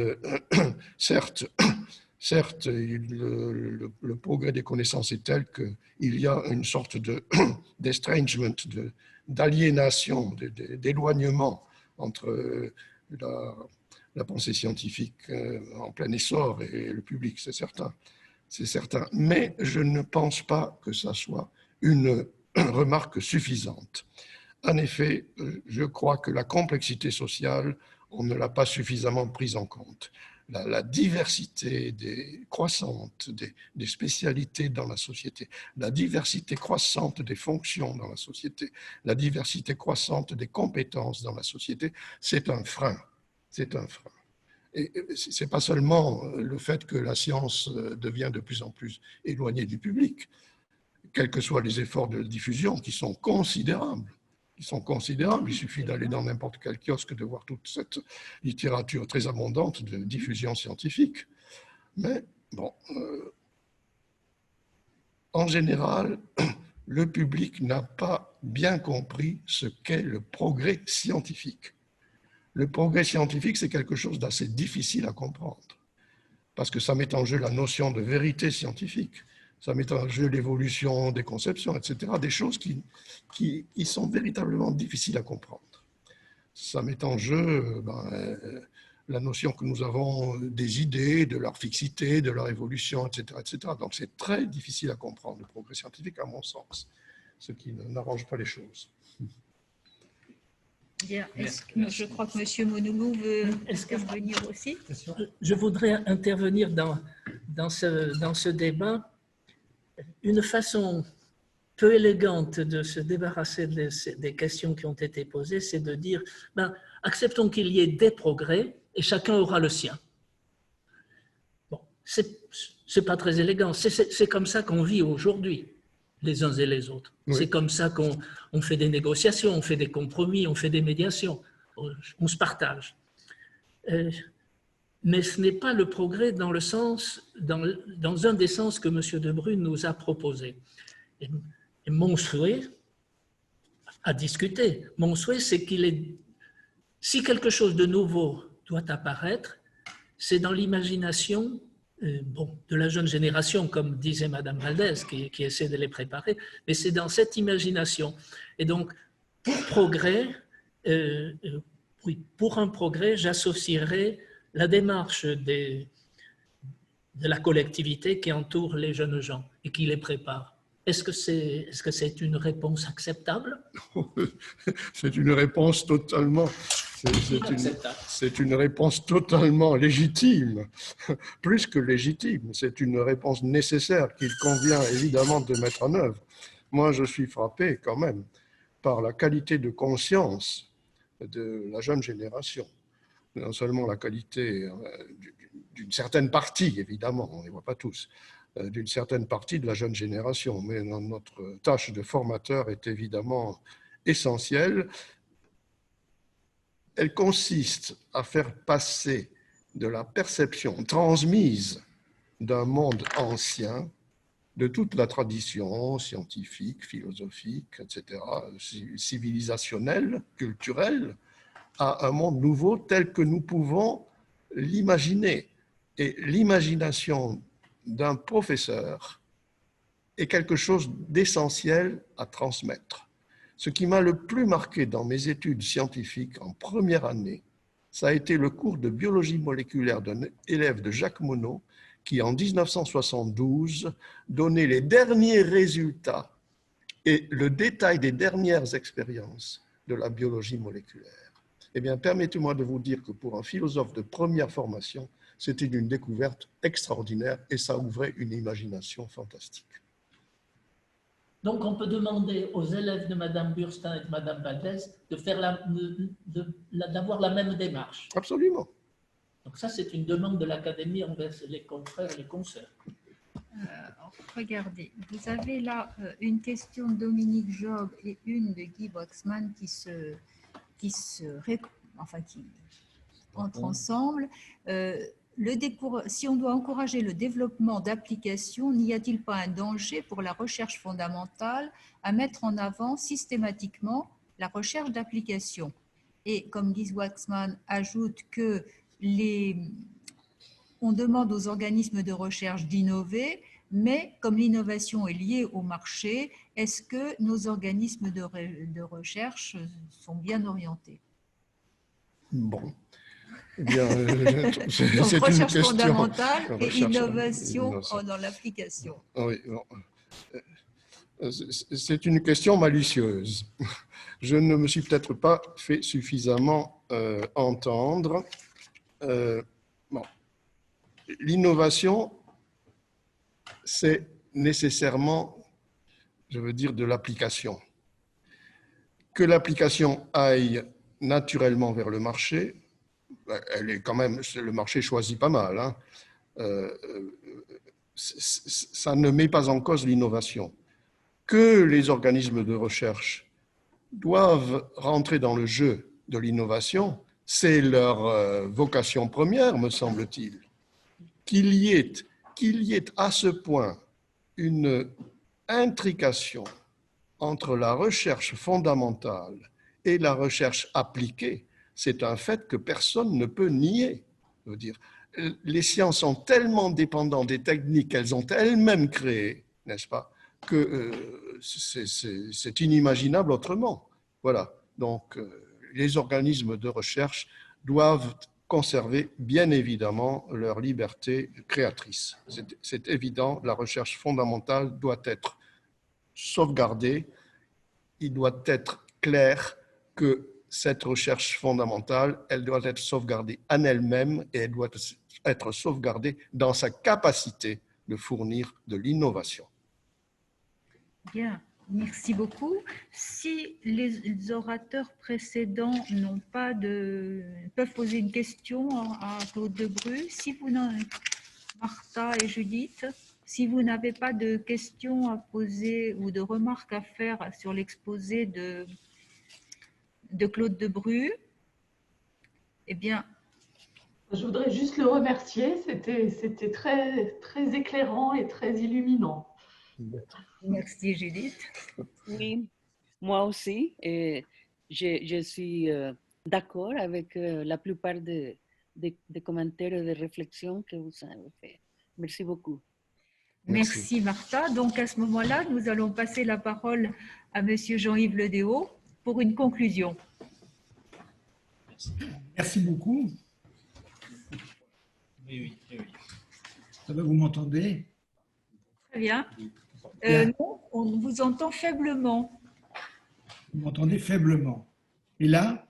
certes, le progrès des connaissances est tel qu'il y a une sorte d'estrangement, d'aliénation, d'éloignement entre la pensée scientifique en plein essor et le public, c'est certain. C'est certain. Mais je ne pense pas que ça soit une remarque suffisante. En effet, je crois que la complexité sociale, on ne l'a pas suffisamment prise en compte. La diversité croissante des spécialités dans la société, la diversité croissante des fonctions dans la société, la diversité croissante des compétences dans la société, c'est un frein. C'est un frein. Et ce n'est pas seulement le fait que la science devient de plus en plus éloignée du public, quels que soient les efforts de diffusion qui sont considérables. Il suffit d'aller dans n'importe quel kiosque de voir toute cette littérature très abondante de diffusion scientifique. Mais bon, en général, le public n'a pas bien compris ce qu'est le progrès scientifique. Le progrès scientifique, c'est quelque chose d'assez difficile à comprendre, parce que ça met en jeu la notion de vérité scientifique, ça met en jeu l'évolution des conceptions, etc., des choses qui sont véritablement difficiles à comprendre. Ça met en jeu la notion que nous avons des idées, de leur fixité, de leur évolution, etc., etc. Donc c'est très difficile à comprendre, le progrès scientifique, à mon sens, ce qui n'arrange pas les choses. Bien. Je crois que M. Monoumou veut intervenir aussi. Je voudrais intervenir dans ce débat. Une façon peu élégante de se débarrasser des questions qui ont été posées, c'est de dire, acceptons qu'il y ait des progrès et chacun aura le sien. Bon, c'est pas très élégant. C'est comme ça qu'on vit aujourd'hui, les uns et les autres. Oui. C'est comme ça qu'on fait des négociations, on fait des compromis, on fait des médiations, on se partage. mais ce n'est pas le progrès dans le sens, dans un des sens que M. Debrue nous a proposé. Et mon souhait, à discuter, mon souhait, c'est si quelque chose de nouveau doit apparaître, c'est dans l'imagination de la jeune génération, comme disait Madame Valdez, qui essaie de les préparer, mais c'est dans cette imagination. Et donc, pour un progrès, j'associerai la démarche de la collectivité qui entoure les jeunes gens et qui les prépare. Est-ce que c'est une réponse acceptable? C'est une réponse totalement... C'est une réponse totalement légitime, plus que légitime. C'est une réponse nécessaire qu'il convient évidemment de mettre en œuvre. Moi, je suis frappé quand même par la qualité de conscience de la jeune génération. Non seulement la qualité d'une certaine partie, évidemment, on ne les voit pas tous, d'une certaine partie de la jeune génération, mais notre tâche de formateur est évidemment essentielle. Elle consiste à faire passer de la perception transmise d'un monde ancien, de toute la tradition scientifique, philosophique, etc., civilisationnelle, culturelle, à un monde nouveau tel que nous pouvons l'imaginer. Et l'imagination d'un professeur est quelque chose d'essentiel à transmettre. Ce qui m'a le plus marqué dans mes études scientifiques en première année, ça a été le cours de biologie moléculaire d'un élève de Jacques Monod qui, en 1972, donnait les derniers résultats et le détail des dernières expériences de la biologie moléculaire. Eh bien, permettez-moi de vous dire que pour un philosophe de première formation, c'était une découverte extraordinaire et ça ouvrait une imagination fantastique. Donc, on peut demander aux élèves de Mme Burstein et de Mme Valdez d'avoir la même démarche. Absolument. Donc ça, c'est une demande de l'Académie envers les confrères et les consoeurs. Regardez, vous avez là une question de Dominique Job et une de Guy Waxman qui entrent ensemble. Si on doit encourager le développement d'applications, n'y a-t-il pas un danger pour la recherche fondamentale à mettre en avant systématiquement la recherche d'applications? Et comme Guy Waxman ajoute que on demande aux organismes de recherche d'innover, mais comme l'innovation est liée au marché, est-ce que nos organismes de recherche sont bien orientés? Bon. Eh bien, c'est recherche fondamentale et innovation dans l'application. Oui, bon. C'est une question malicieuse. Je ne me suis peut-être pas fait suffisamment entendre. Bon. L'innovation, c'est nécessairement, je veux dire, de l'application. Que l'application aille naturellement vers le marché, elle est quand même, le marché choisit pas mal, hein. Ça ne met pas en cause l'innovation. Que les organismes de recherche doivent rentrer dans le jeu de l'innovation, c'est leur vocation première, me semble-t-il. Qu'il y ait à ce point une intrication entre la recherche fondamentale et la recherche appliquée, c'est un fait que personne ne peut nier. Je veux dire, les sciences sont tellement dépendantes des techniques qu'elles ont elles-mêmes créées, n'est-ce pas, que c'est inimaginable autrement. Voilà. Donc, les organismes de recherche doivent conserver, bien évidemment, leur liberté créatrice. C'est évident, la recherche fondamentale doit être sauvegardée. Il doit être clair que cette recherche fondamentale, elle doit être sauvegardée en elle-même et elle doit être sauvegardée dans sa capacité de fournir de l'innovation. Bien, merci beaucoup. Si les orateurs précédents peuvent poser une question à Claude Debrue, si vous Martha et Judith, si vous n'avez pas de questions à poser ou de remarques à faire sur l'exposé de Claude Debrue, eh bien, Je voudrais juste le remercier, c'était très, très éclairant et très illuminant. Merci Judith. Oui, moi aussi, je suis d'accord avec la plupart des commentaires et des réflexions que vous avez fait. Merci beaucoup. Merci Martha. Donc à ce moment-là, nous allons passer la parole à Monsieur Jean-Yves Ledéo pour une conclusion. Merci beaucoup. Oui. Ça va, vous m'entendez? Très bien. Bien. Non, on vous entend faiblement. Vous m'entendez faiblement. Et là,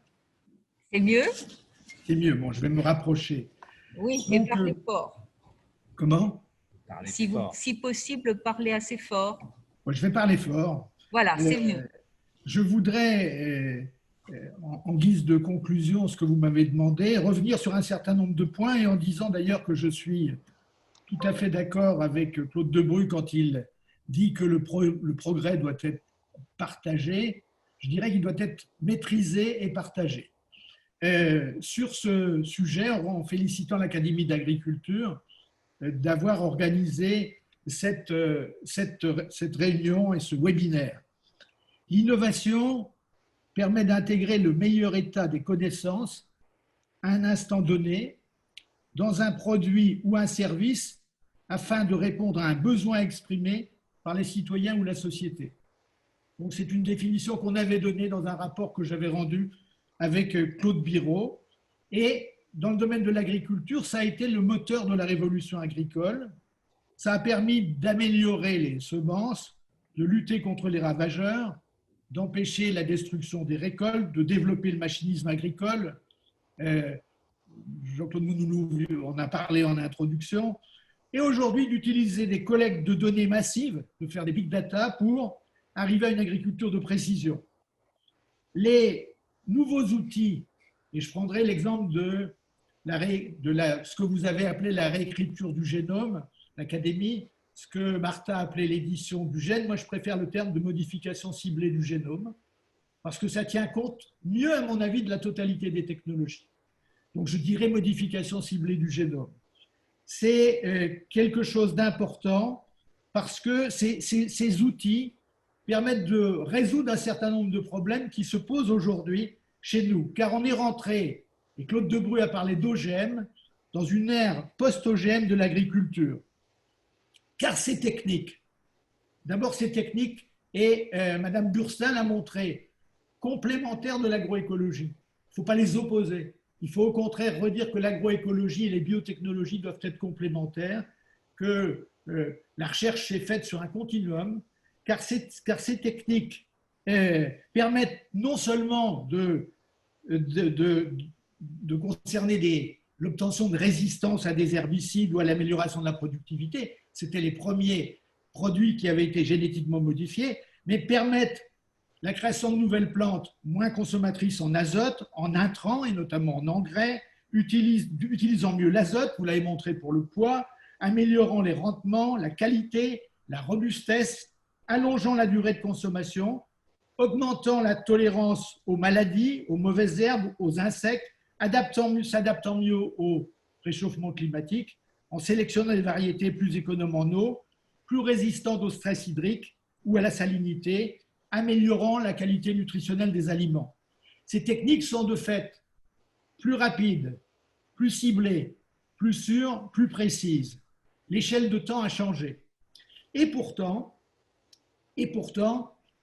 C'est mieux? c'est mieux. Bon, je vais me rapprocher. Oui, mais Donc, parlez fort. Comment? Si possible, parlez assez fort. Bon, je vais parler fort. Voilà, c'est mieux. Je voudrais, en guise de conclusion, ce que vous m'avez demandé, revenir sur un certain nombre de points et en disant d'ailleurs que je suis tout à fait d'accord avec Claude Debru quand il dit que le progrès doit être partagé. Je dirais qu'il doit être maîtrisé et partagé. Sur ce sujet, en félicitant l'Académie d'agriculture d'avoir organisé cette réunion et ce webinaire. L'innovation permet d'intégrer le meilleur état des connaissances à un instant donné dans un produit ou un service afin de répondre à un besoin exprimé par les citoyens ou la société. Donc, c'est une définition qu'on avait donnée dans un rapport que j'avais rendu avec Claude Biraud. Et dans le domaine de l'agriculture, ça a été le moteur de la révolution agricole. Ça a permis d'améliorer les semences, de lutter contre les ravageurs, d'empêcher la destruction des récoltes, de développer le machinisme agricole. Jean-Claude Mounoulou en a parlé en introduction. Et aujourd'hui, d'utiliser des collectes de données massives, de faire des big data pour arriver à une agriculture de précision. Les nouveaux outils, et je prendrai l'exemple de ce que vous avez appelé la réécriture du génome, l'Académie, ce que Martha a appelé l'édition du gène. Moi, je préfère le terme de modification ciblée du génome, parce que ça tient compte mieux, à mon avis, de la totalité des technologies. Donc, je dirais modification ciblée du génome. C'est quelque chose d'important parce que ces outils permettent de résoudre un certain nombre de problèmes qui se posent aujourd'hui chez nous. Car on est rentré, et Claude Debru a parlé d'OGM, dans une ère post-OGM de l'agriculture. Car c'est technique. D'abord, c'est technique et Madame Burstin l'a montré, complémentaire de l'agroécologie. Il ne faut pas les opposer. Il faut au contraire redire que l'agroécologie et les biotechnologies doivent être complémentaires, que la recherche est faite sur un continuum, car ces techniques permettent non seulement de concerner l'obtention de résistance à des herbicides ou à l'amélioration de la productivité, c'était les premiers produits qui avaient été génétiquement modifiés, mais permettent la création de nouvelles plantes moins consommatrices en azote, en intrants et notamment en engrais, utilisant mieux l'azote, vous l'avez montré pour le pois, améliorant les rendements, la qualité, la robustesse, allongeant la durée de consommation, augmentant la tolérance aux maladies, aux mauvaises herbes, aux insectes, s'adaptant mieux au réchauffement climatique, en sélectionnant des variétés plus économes en eau, plus résistantes au stress hydrique ou à la salinité, améliorant la qualité nutritionnelle des aliments. Ces techniques sont de fait plus rapides, plus ciblées, plus sûres, plus précises. L'échelle de temps a changé. Et pourtant,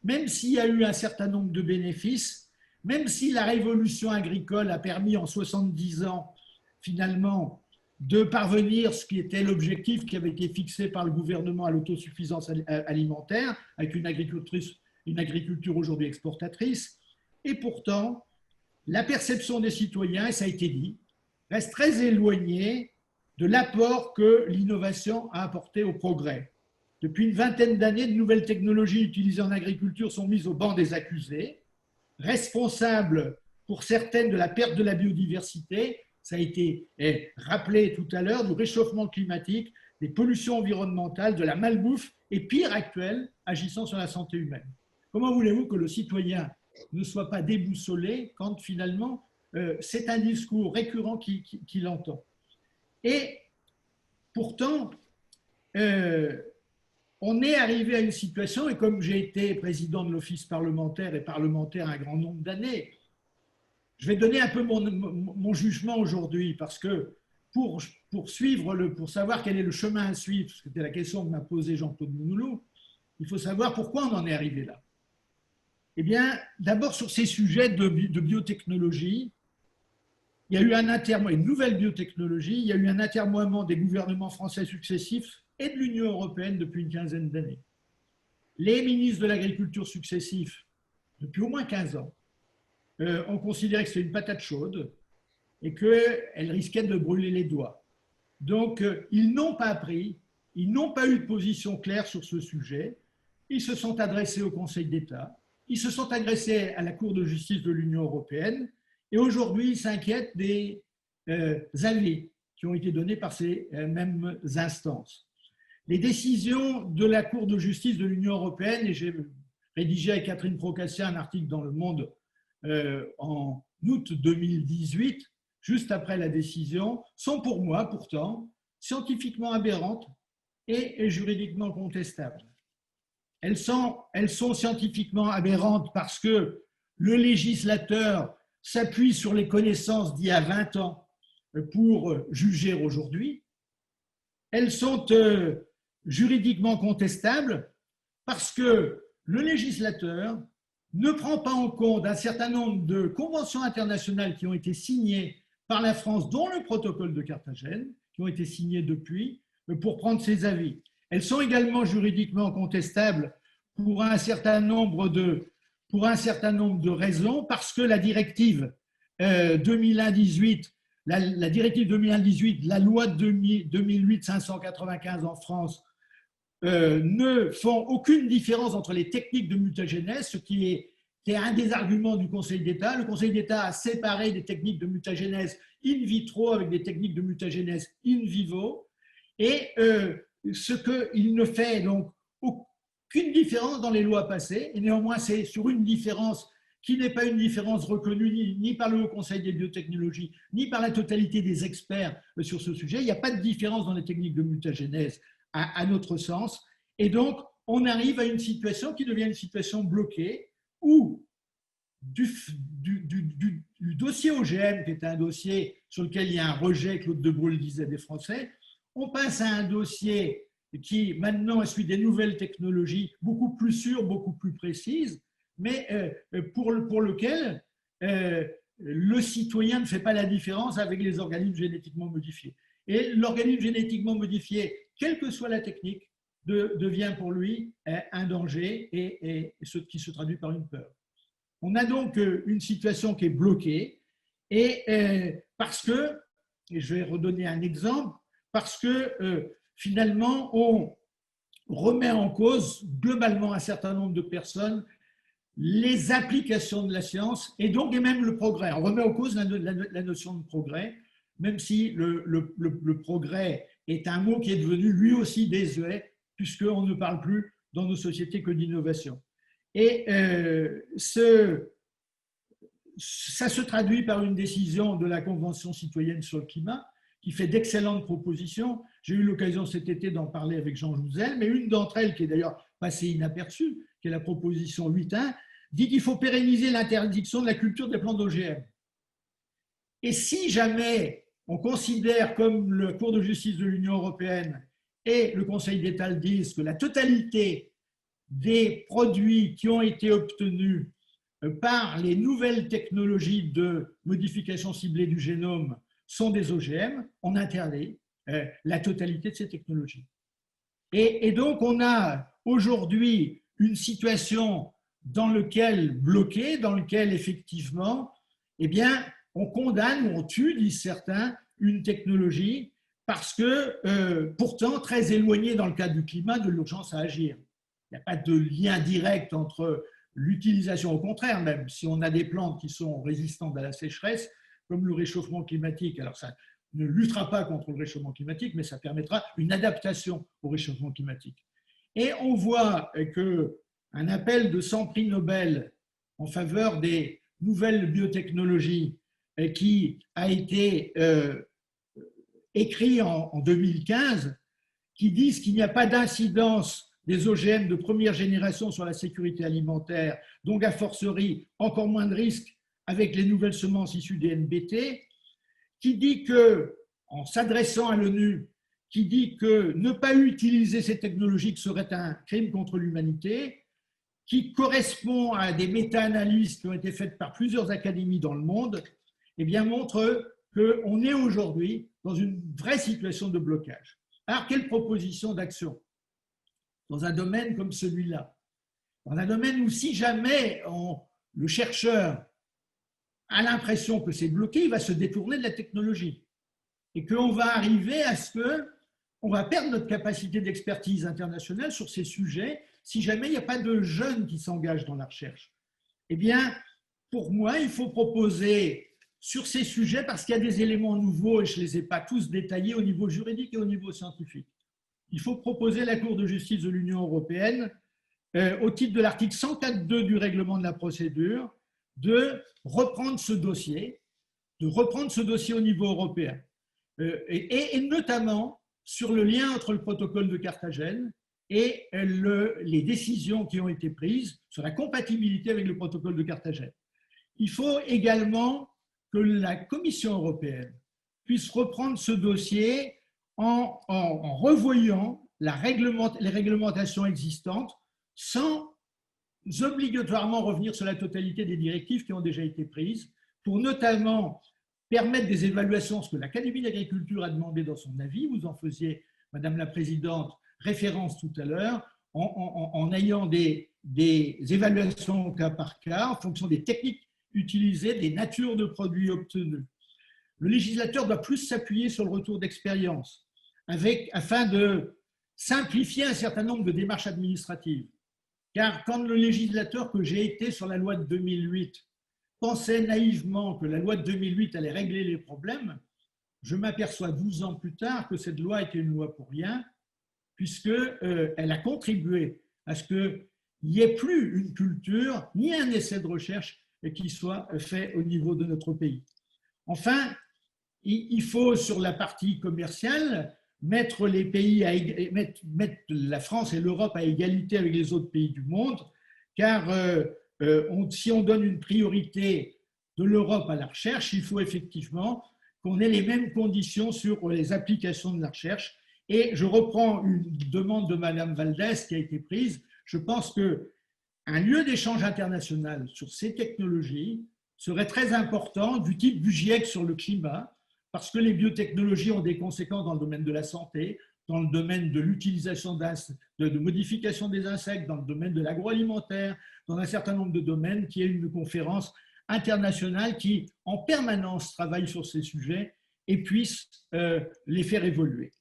même s'il y a eu un certain nombre de bénéfices, même si la révolution agricole a permis en 70 ans, finalement, de parvenir, ce qui était l'objectif qui avait été fixé par le gouvernement à l'autosuffisance alimentaire, avec une agriculture aujourd'hui exportatrice, et pourtant, la perception des citoyens, et ça a été dit, reste très éloignée de l'apport que l'innovation a apporté au progrès. Depuis une vingtaine d'années, de nouvelles technologies utilisées en agriculture sont mises au banc des accusés, responsables pour certaines de la perte de la biodiversité, ça a été rappelé tout à l'heure, du réchauffement climatique, des pollutions environnementales, de la malbouffe et pire actuelle, agissant sur la santé humaine. Comment voulez-vous que le citoyen ne soit pas déboussolé quand finalement c'est un discours récurrent qu'il entend. Et pourtant, on est arrivé à une situation, et comme j'ai été président de l'office parlementaire et parlementaire un grand nombre d'années, je vais donner un peu mon jugement aujourd'hui, parce que pour savoir quel est le chemin à suivre, c'était la question que m'a posée Jean-Claude Mounoulou, il faut savoir pourquoi on en est arrivé là. Eh bien, d'abord sur ces sujets de biotechnologie, il y a eu une nouvelle biotechnologie, il y a eu un atermoiement des gouvernements français successifs et de l'Union européenne depuis une quinzaine d'années. Les ministres de l'Agriculture successifs, depuis au moins 15 ans, ont considéré que c'était une patate chaude et qu'elle risquait de brûler les doigts. Donc, ils n'ont pas appris, ils n'ont pas eu de position claire sur ce sujet. Ils se sont adressés au Conseil d'État, ils se sont adressés à la Cour de justice de l'Union européenne et aujourd'hui, ils s'inquiètent des avis qui ont été donnés par ces mêmes instances. Les décisions de la Cour de justice de l'Union européenne, et j'ai rédigé avec Catherine Procassia un article dans Le Monde en août 2018, juste après la décision, sont pour moi pourtant scientifiquement aberrantes et juridiquement contestables. Elles sont scientifiquement aberrantes parce que le législateur s'appuie sur les connaissances d'il y a 20 ans pour juger aujourd'hui. Elles sont juridiquement contestables parce que le législateur ne prend pas en compte un certain nombre de conventions internationales qui ont été signées par la France, dont le protocole de Carthagène, qui ont été signées depuis, pour prendre ses avis. Elles sont également juridiquement contestables pour un certain nombre de raisons, parce que la directive 2001-18, la directive 2001-18, la loi 2008-595 en France, ne font aucune différence entre les techniques de mutagénèse, ce qui est un des arguments du Conseil d'État. Le Conseil d'État a séparé des techniques de mutagénèse in vitro avec des techniques de mutagénèse in vivo, et ce qu'il ne fait donc aucune différence dans les lois passées, et néanmoins c'est sur une différence qui n'est pas une différence reconnue ni par le Haut Conseil des biotechnologies, ni par la totalité des experts sur ce sujet. Il n'y a pas de différence dans les techniques de mutagénèse à notre sens, et donc on arrive à une situation qui devient une situation bloquée, où du dossier OGM, qui est un dossier sur lequel il y a un rejet, Claude de Brûle disait, des Français, on passe à un dossier qui maintenant est celui des nouvelles technologies, beaucoup plus sûres, beaucoup plus précises, mais pour lequel le citoyen ne fait pas la différence avec les organismes génétiquement modifiés. Et l'organisme génétiquement modifié, quelle que soit la technique, devient pour lui un danger et ce qui se traduit par une peur. On a donc une situation qui est bloquée, et parce que, et je vais redonner un exemple, parce que finalement on remet en cause globalement un certain nombre de personnes les applications de la science et donc et même le progrès. On remet en cause la notion de progrès, même si le progrès est un mot qui est devenu lui aussi désuet, puisqu'on ne parle plus dans nos sociétés que d'innovation. Et ça se traduit par une décision de la Convention citoyenne sur le climat qui fait d'excellentes propositions. J'ai eu l'occasion cet été d'en parler avec Jean Jouzel, mais une d'entre elles, qui est d'ailleurs passée inaperçue, qui est la proposition 8.1, dit qu'il faut pérenniser l'interdiction de la culture des plantes d'OGM. Et si jamais on considère, comme la Cour de justice de l'Union européenne et le Conseil d'État le disent, que la totalité des produits qui ont été obtenus par les nouvelles technologies de modification ciblée du génome sont des OGM, on interdit la totalité de ces technologies. Et donc, on a aujourd'hui une situation bloquée, dans laquelle effectivement, eh bien, on condamne ou on tue, disent certains, une technologie parce que, pourtant, très éloignée dans le cadre du climat de l'urgence à agir. Il n'y a pas de lien direct entre l'utilisation, au contraire, même si on a des plantes qui sont résistantes à la sécheresse, comme le réchauffement climatique. Alors, ça ne luttera pas contre le réchauffement climatique, mais ça permettra une adaptation au réchauffement climatique. Et on voit qu'un appel de 100 prix Nobel en faveur des nouvelles biotechnologies qui a été écrit en 2015, qui disent qu'il n'y a pas d'incidence des OGM de première génération sur la sécurité alimentaire, donc a fortiori encore moins de risques avec les nouvelles semences issues des NBT, qui dit que, en s'adressant à l'ONU, qui dit que ne pas utiliser ces technologies serait un crime contre l'humanité, qui correspond à des méta-analyses qui ont été faites par plusieurs académies dans le monde, eh bien, montre qu'on est aujourd'hui dans une vraie situation de blocage. Alors, quelle proposition d'action dans un domaine comme celui-là? Dans un domaine où si jamais le chercheur a l'impression que c'est bloqué, il va se détourner de la technologie et qu'on va arriver à ce qu'on va perdre notre capacité d'expertise internationale sur ces sujets si jamais il n'y a pas de jeunes qui s'engagent dans la recherche. Eh bien, pour moi, il faut proposer sur ces sujets, parce qu'il y a des éléments nouveaux et je ne les ai pas tous détaillés au niveau juridique et au niveau scientifique. Il faut proposer à la Cour de justice de l'Union européenne, au titre de l'article 104.2 du règlement de la procédure, de reprendre ce dossier au niveau européen, et notamment sur le lien entre le protocole de Carthagène et les décisions qui ont été prises sur la compatibilité avec le protocole de Carthagène. Il faut également que la Commission européenne puisse reprendre ce dossier en revoyant les réglementations existantes sans obligatoirement revenir sur la totalité des directives qui ont déjà été prises, pour notamment permettre des évaluations, ce que l'Académie d'agriculture a demandé dans son avis. Vous en faisiez, Madame la Présidente, référence tout à l'heure, en ayant des évaluations au cas par cas, en fonction des techniques utilisées, des natures de produits obtenus. Le législateur doit plus s'appuyer sur le retour d'expérience afin de simplifier un certain nombre de démarches administratives. Car quand le législateur que j'ai été sur la loi de 2008 pensait naïvement que la loi de 2008 allait régler les problèmes, je m'aperçois 12 ans plus tard que cette loi était une loi pour rien, puisqu'elle a contribué à ce qu'il n'y ait plus une culture ni un essai de recherche qui soit fait au niveau de notre pays. Enfin, il faut, sur la partie commerciale, mettre les pays mettre la France et l'Europe à égalité avec les autres pays du monde, car si on donne une priorité de l'Europe à la recherche, il faut effectivement qu'on ait les mêmes conditions sur les applications de la recherche. Et je reprends une demande de Madame Valdès qui a été prise. Je pense qu'un lieu d'échange international sur ces technologies serait très important, du type du GIEC sur le climat, parce que les biotechnologies ont des conséquences dans le domaine de la santé, dans le domaine de l'utilisation de modification des insectes, dans le domaine de l'agroalimentaire, dans un certain nombre de domaines, qui est une conférence internationale qui, en permanence, travaille sur ces sujets et puisse les faire évoluer.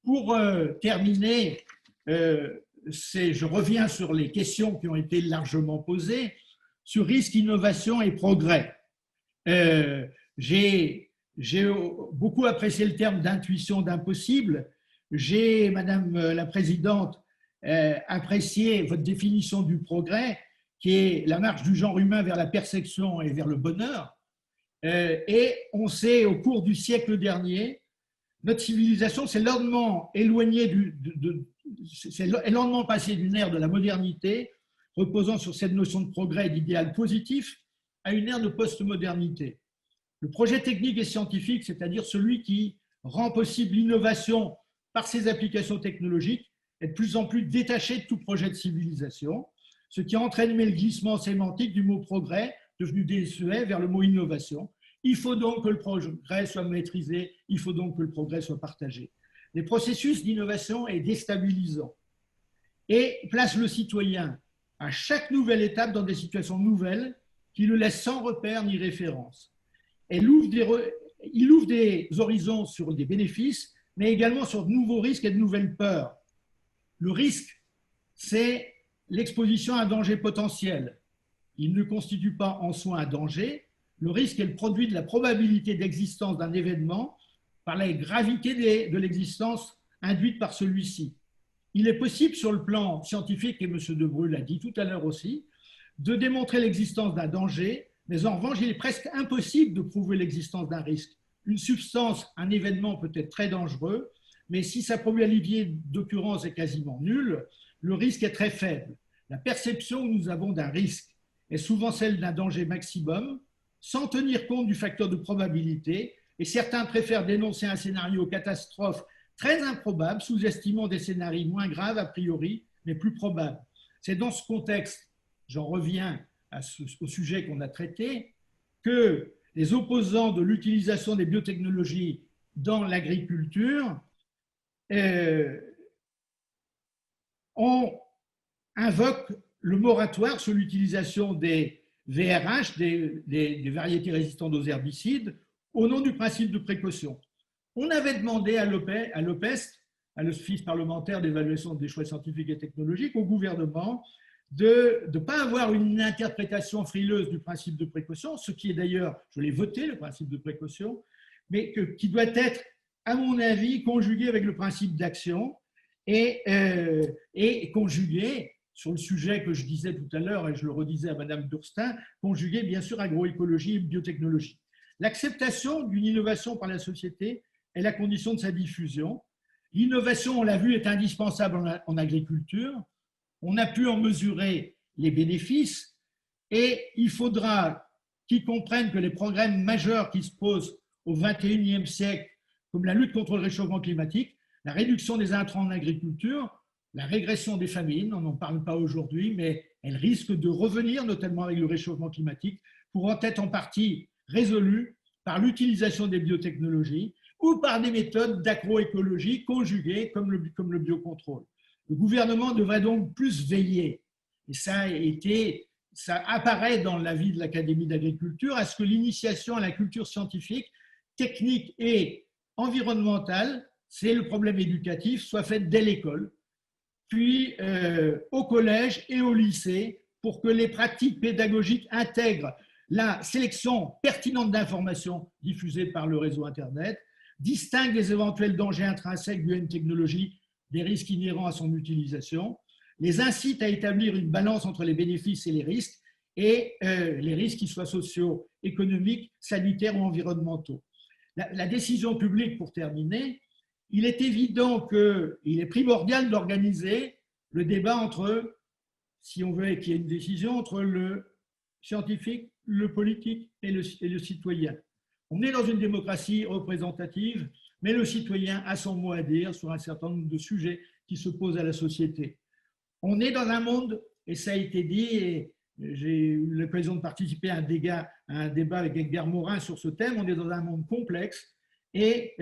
Pour terminer, je reviens sur les questions qui ont été largement posées sur risque, innovation et progrès. J'ai beaucoup apprécié le terme d'intuition d'impossible. J'ai, Madame la Présidente, apprécié votre définition du progrès, qui est la marche du genre humain vers la perfection et vers le bonheur. Et on sait, au cours du siècle dernier, notre civilisation s'est lentement éloignée c'est lentement passée d'une ère de la modernité, reposant sur cette notion de progrès et d'idéal positif, à une ère de post-modernité. Le projet technique et scientifique, c'est-à-dire celui qui rend possible l'innovation par ses applications technologiques, est de plus en plus détaché de tout projet de civilisation, ce qui entraîne le glissement sémantique du mot progrès, devenu désuet, vers le mot innovation. Il faut donc que le progrès soit maîtrisé, il faut donc que le progrès soit partagé. Les processus d'innovation est déstabilisant et place le citoyen à chaque nouvelle étape dans des situations nouvelles qui le laissent sans repère ni référence. Il ouvre des horizons sur des bénéfices, mais également sur de nouveaux risques et de nouvelles peurs. Le risque, c'est l'exposition à un danger potentiel. Il ne constitue pas en soi un danger. Le risque est le produit de la probabilité d'existence d'un événement par la gravité de l'existence induite par celui-ci. Il est possible sur le plan scientifique, et M. De Brue l'a dit tout à l'heure aussi, de démontrer l'existence d'un danger Mais en revanche, il est presque impossible de prouver l'existence d'un risque. Une substance, un événement peut être très dangereux, mais si sa probabilité d'occurrence est quasiment nulle, le risque est très faible. La perception que nous avons d'un risque est souvent celle d'un danger maximum, sans tenir compte du facteur de probabilité, et certains préfèrent dénoncer un scénario catastrophe très improbable, sous-estimant des scénarios moins graves a priori, mais plus probables. C'est dans ce contexte, j'en reviens au sujet qu'on a traité, que les opposants de l'utilisation des biotechnologies dans l'agriculture invoquent le moratoire sur l'utilisation des VRH, des variétés résistantes aux herbicides, au nom du principe de précaution. On avait demandé à l'OPEST, à l'Office parlementaire d'évaluation des choix scientifiques et technologiques, au gouvernement, de ne pas avoir une interprétation frileuse du principe de précaution, ce qui est d'ailleurs, je l'ai voté, le principe de précaution, mais qui doit être, à mon avis, conjugué avec le principe d'action et conjugué, sur le sujet que je disais tout à l'heure, et je le redisais à Madame Durstin, conjugué bien sûr agroécologie et biotechnologie. L'acceptation d'une innovation par la société est la condition de sa diffusion. L'innovation, on l'a vu, est indispensable en agriculture. On a pu en mesurer les bénéfices et il faudra qu'ils comprennent que les progrès majeurs qui se posent au XXIe siècle, comme la lutte contre le réchauffement climatique, la réduction des intrants en agriculture, la régression des famines, on n'en parle pas aujourd'hui, mais elles risquent de revenir, notamment avec le réchauffement climatique, pourront être en partie résolues par l'utilisation des biotechnologies ou par des méthodes d'agroécologie conjuguées comme le biocontrôle. Le gouvernement devrait donc plus veiller, et ça apparaît dans l'avis de l'Académie d'agriculture, à ce que l'initiation à la culture scientifique, technique et environnementale, c'est le problème éducatif, soit faite dès l'école, puis au collège et au lycée, pour que les pratiques pédagogiques intègrent la sélection pertinente d'informations diffusées par le réseau Internet, distinguent les éventuels dangers intrinsèques d'une technologie des risques inhérents à son utilisation, les incite à établir une balance entre les bénéfices et les risques qui soient sociaux, économiques, sanitaires ou environnementaux. La décision publique, pour terminer, il est évident qu'il est primordial d'organiser le débat entre, si on veut qu'il y ait une décision, entre le scientifique, le politique et le citoyen. On est dans une démocratie représentative, mais le citoyen a son mot à dire sur un certain nombre de sujets qui se posent à la société. On est dans un monde, et ça a été dit, et j'ai eu l'occasion de participer à un débat avec Edgar Morin sur ce thème, on est dans un monde complexe, et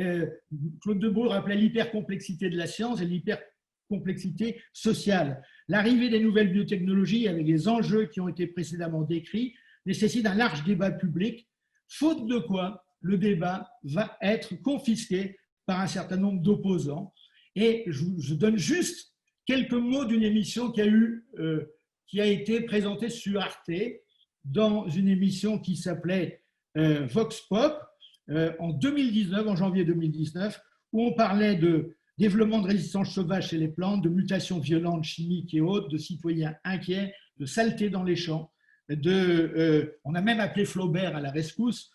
Claude Debeau rappelait l'hypercomplexité de la science et l'hypercomplexité sociale. L'arrivée des nouvelles biotechnologies, avec les enjeux qui ont été précédemment décrits, nécessite un large débat public, faute de quoi le débat va être confisqué par un certain nombre d'opposants. Et je donne juste quelques mots d'une émission qui a été présentée sur Arte, dans une émission qui s'appelait Vox Pop, en 2019, en janvier 2019, où on parlait de développement de résistance sauvage chez les plantes, de mutations violentes, chimiques et autres, de citoyens inquiets, de saleté dans les champs. On a même appelé Flaubert à la rescousse,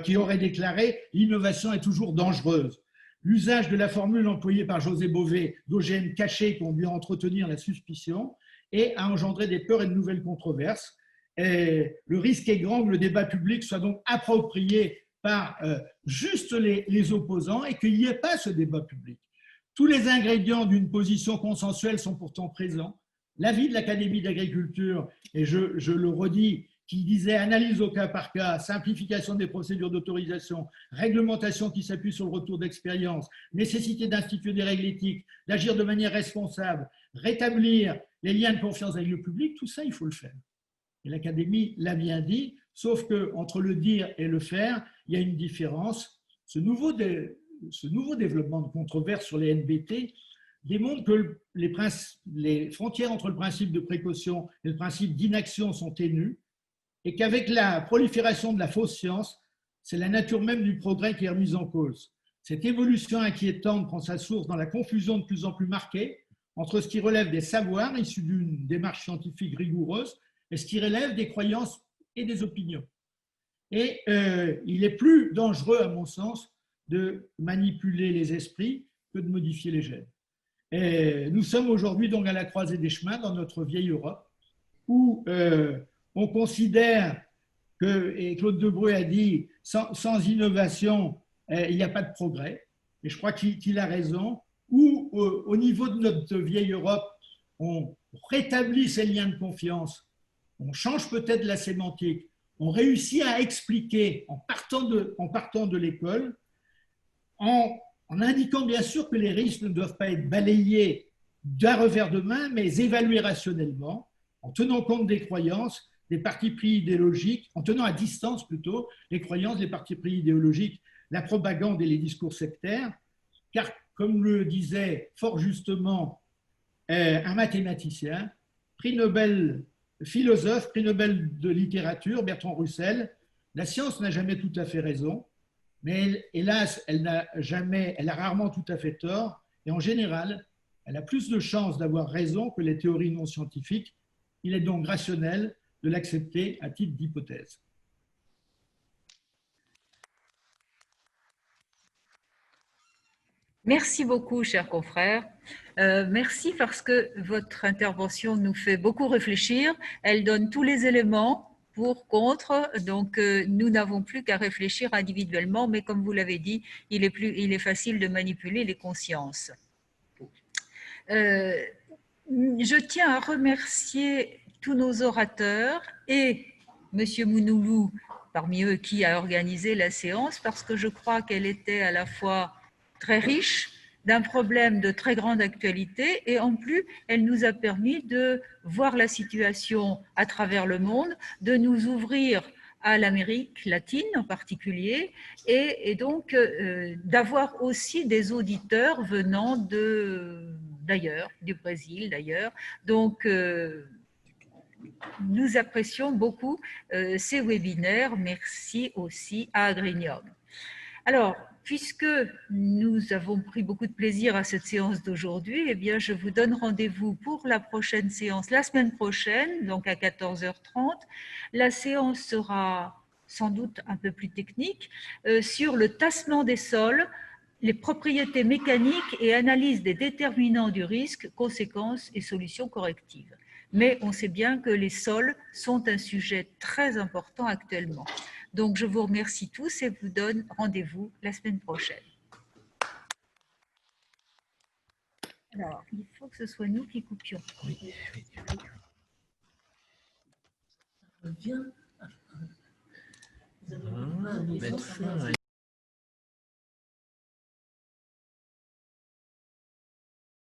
qui aurait déclaré « L'innovation est toujours dangereuse ». L'usage de la formule employée par José Bové d'OGM cachés conduit à entretenir la suspicion et à engendrer des peurs et de nouvelles controverses. Et le risque est grand que le débat public soit donc approprié par juste les opposants et qu'il n'y ait pas ce débat public. Tous les ingrédients d'une position consensuelle sont pourtant présents. L'avis de l'Académie d'agriculture, et je le redis, qui disait analyse au cas par cas, simplification des procédures d'autorisation, réglementation qui s'appuie sur le retour d'expérience, nécessité d'instituer des règles éthiques, d'agir de manière responsable, rétablir les liens de confiance avec le public, tout ça, il faut le faire. Et l'Académie l'a bien dit, sauf qu'entre le dire et le faire, il y a une différence. Ce nouveau développement de controverse sur les NBT démontre que les frontières entre le principe de précaution et le principe d'inaction sont ténues et qu'avec la prolifération de la fausse science, c'est la nature même du progrès qui est remise en cause. Cette évolution inquiétante prend sa source dans la confusion de plus en plus marquée entre ce qui relève des savoirs issus d'une démarche scientifique rigoureuse et ce qui relève des croyances et des opinions. Et il est plus dangereux, à mon sens, de manipuler les esprits que de modifier les gènes. Et nous sommes aujourd'hui donc à la croisée des chemins dans notre vieille Europe, où on considère que, et Claude Debreu a dit, sans innovation, il n'y a pas de progrès. Et je crois qu'il a raison. Où au niveau de notre vieille Europe, on rétablit ces liens de confiance, on change peut-être la sémantique, on réussit à expliquer en partant de l'école, en indiquant bien sûr que les risques ne doivent pas être balayés d'un revers de main, mais évalués rationnellement, en tenant compte des croyances, des partis pris idéologiques, en tenant à distance plutôt les croyances, les partis pris idéologiques, la propagande et les discours sectaires, car comme le disait fort justement un mathématicien, prix Nobel philosophe, prix Nobel de littérature, Bertrand Russell, la science n'a jamais tout à fait raison, mais hélas, elle a rarement tout à fait tort, et en général, elle a plus de chances d'avoir raison que les théories non scientifiques. Il est donc rationnel de l'accepter à titre d'hypothèse. Merci beaucoup, chers confrères. Merci parce que votre intervention nous fait beaucoup réfléchir. Elle donne tous les éléments pour, contre. Donc, nous n'avons plus qu'à réfléchir individuellement, mais comme vous l'avez dit, il est facile de manipuler les consciences. Je tiens à remercier tous nos orateurs et M. Mounoulou, parmi eux, qui a organisé la séance, parce que je crois qu'elle était à la fois très riche, d'un problème de très grande actualité, et en plus, elle nous a permis de voir la situation à travers le monde, de nous ouvrir à l'Amérique latine en particulier, et donc d'avoir aussi des auditeurs venant d'ailleurs, du Brésil d'ailleurs. Donc, nous apprécions beaucoup ces webinaires. Merci aussi à Agrinium. Alors, puisque nous avons pris beaucoup de plaisir à cette séance d'aujourd'hui, eh bien, je vous donne rendez-vous pour la prochaine séance, la semaine prochaine, donc à 14h30. La séance sera sans doute un peu plus technique sur le tassement des sols, les propriétés mécaniques et analyse des déterminants du risque, conséquences et solutions correctives. Mais on sait bien que les sols sont un sujet très important actuellement. Donc, je vous remercie tous et vous donne rendez-vous la semaine prochaine. Alors, il faut que ce soit nous qui coupions. Oui. Reviens. Mettre fin à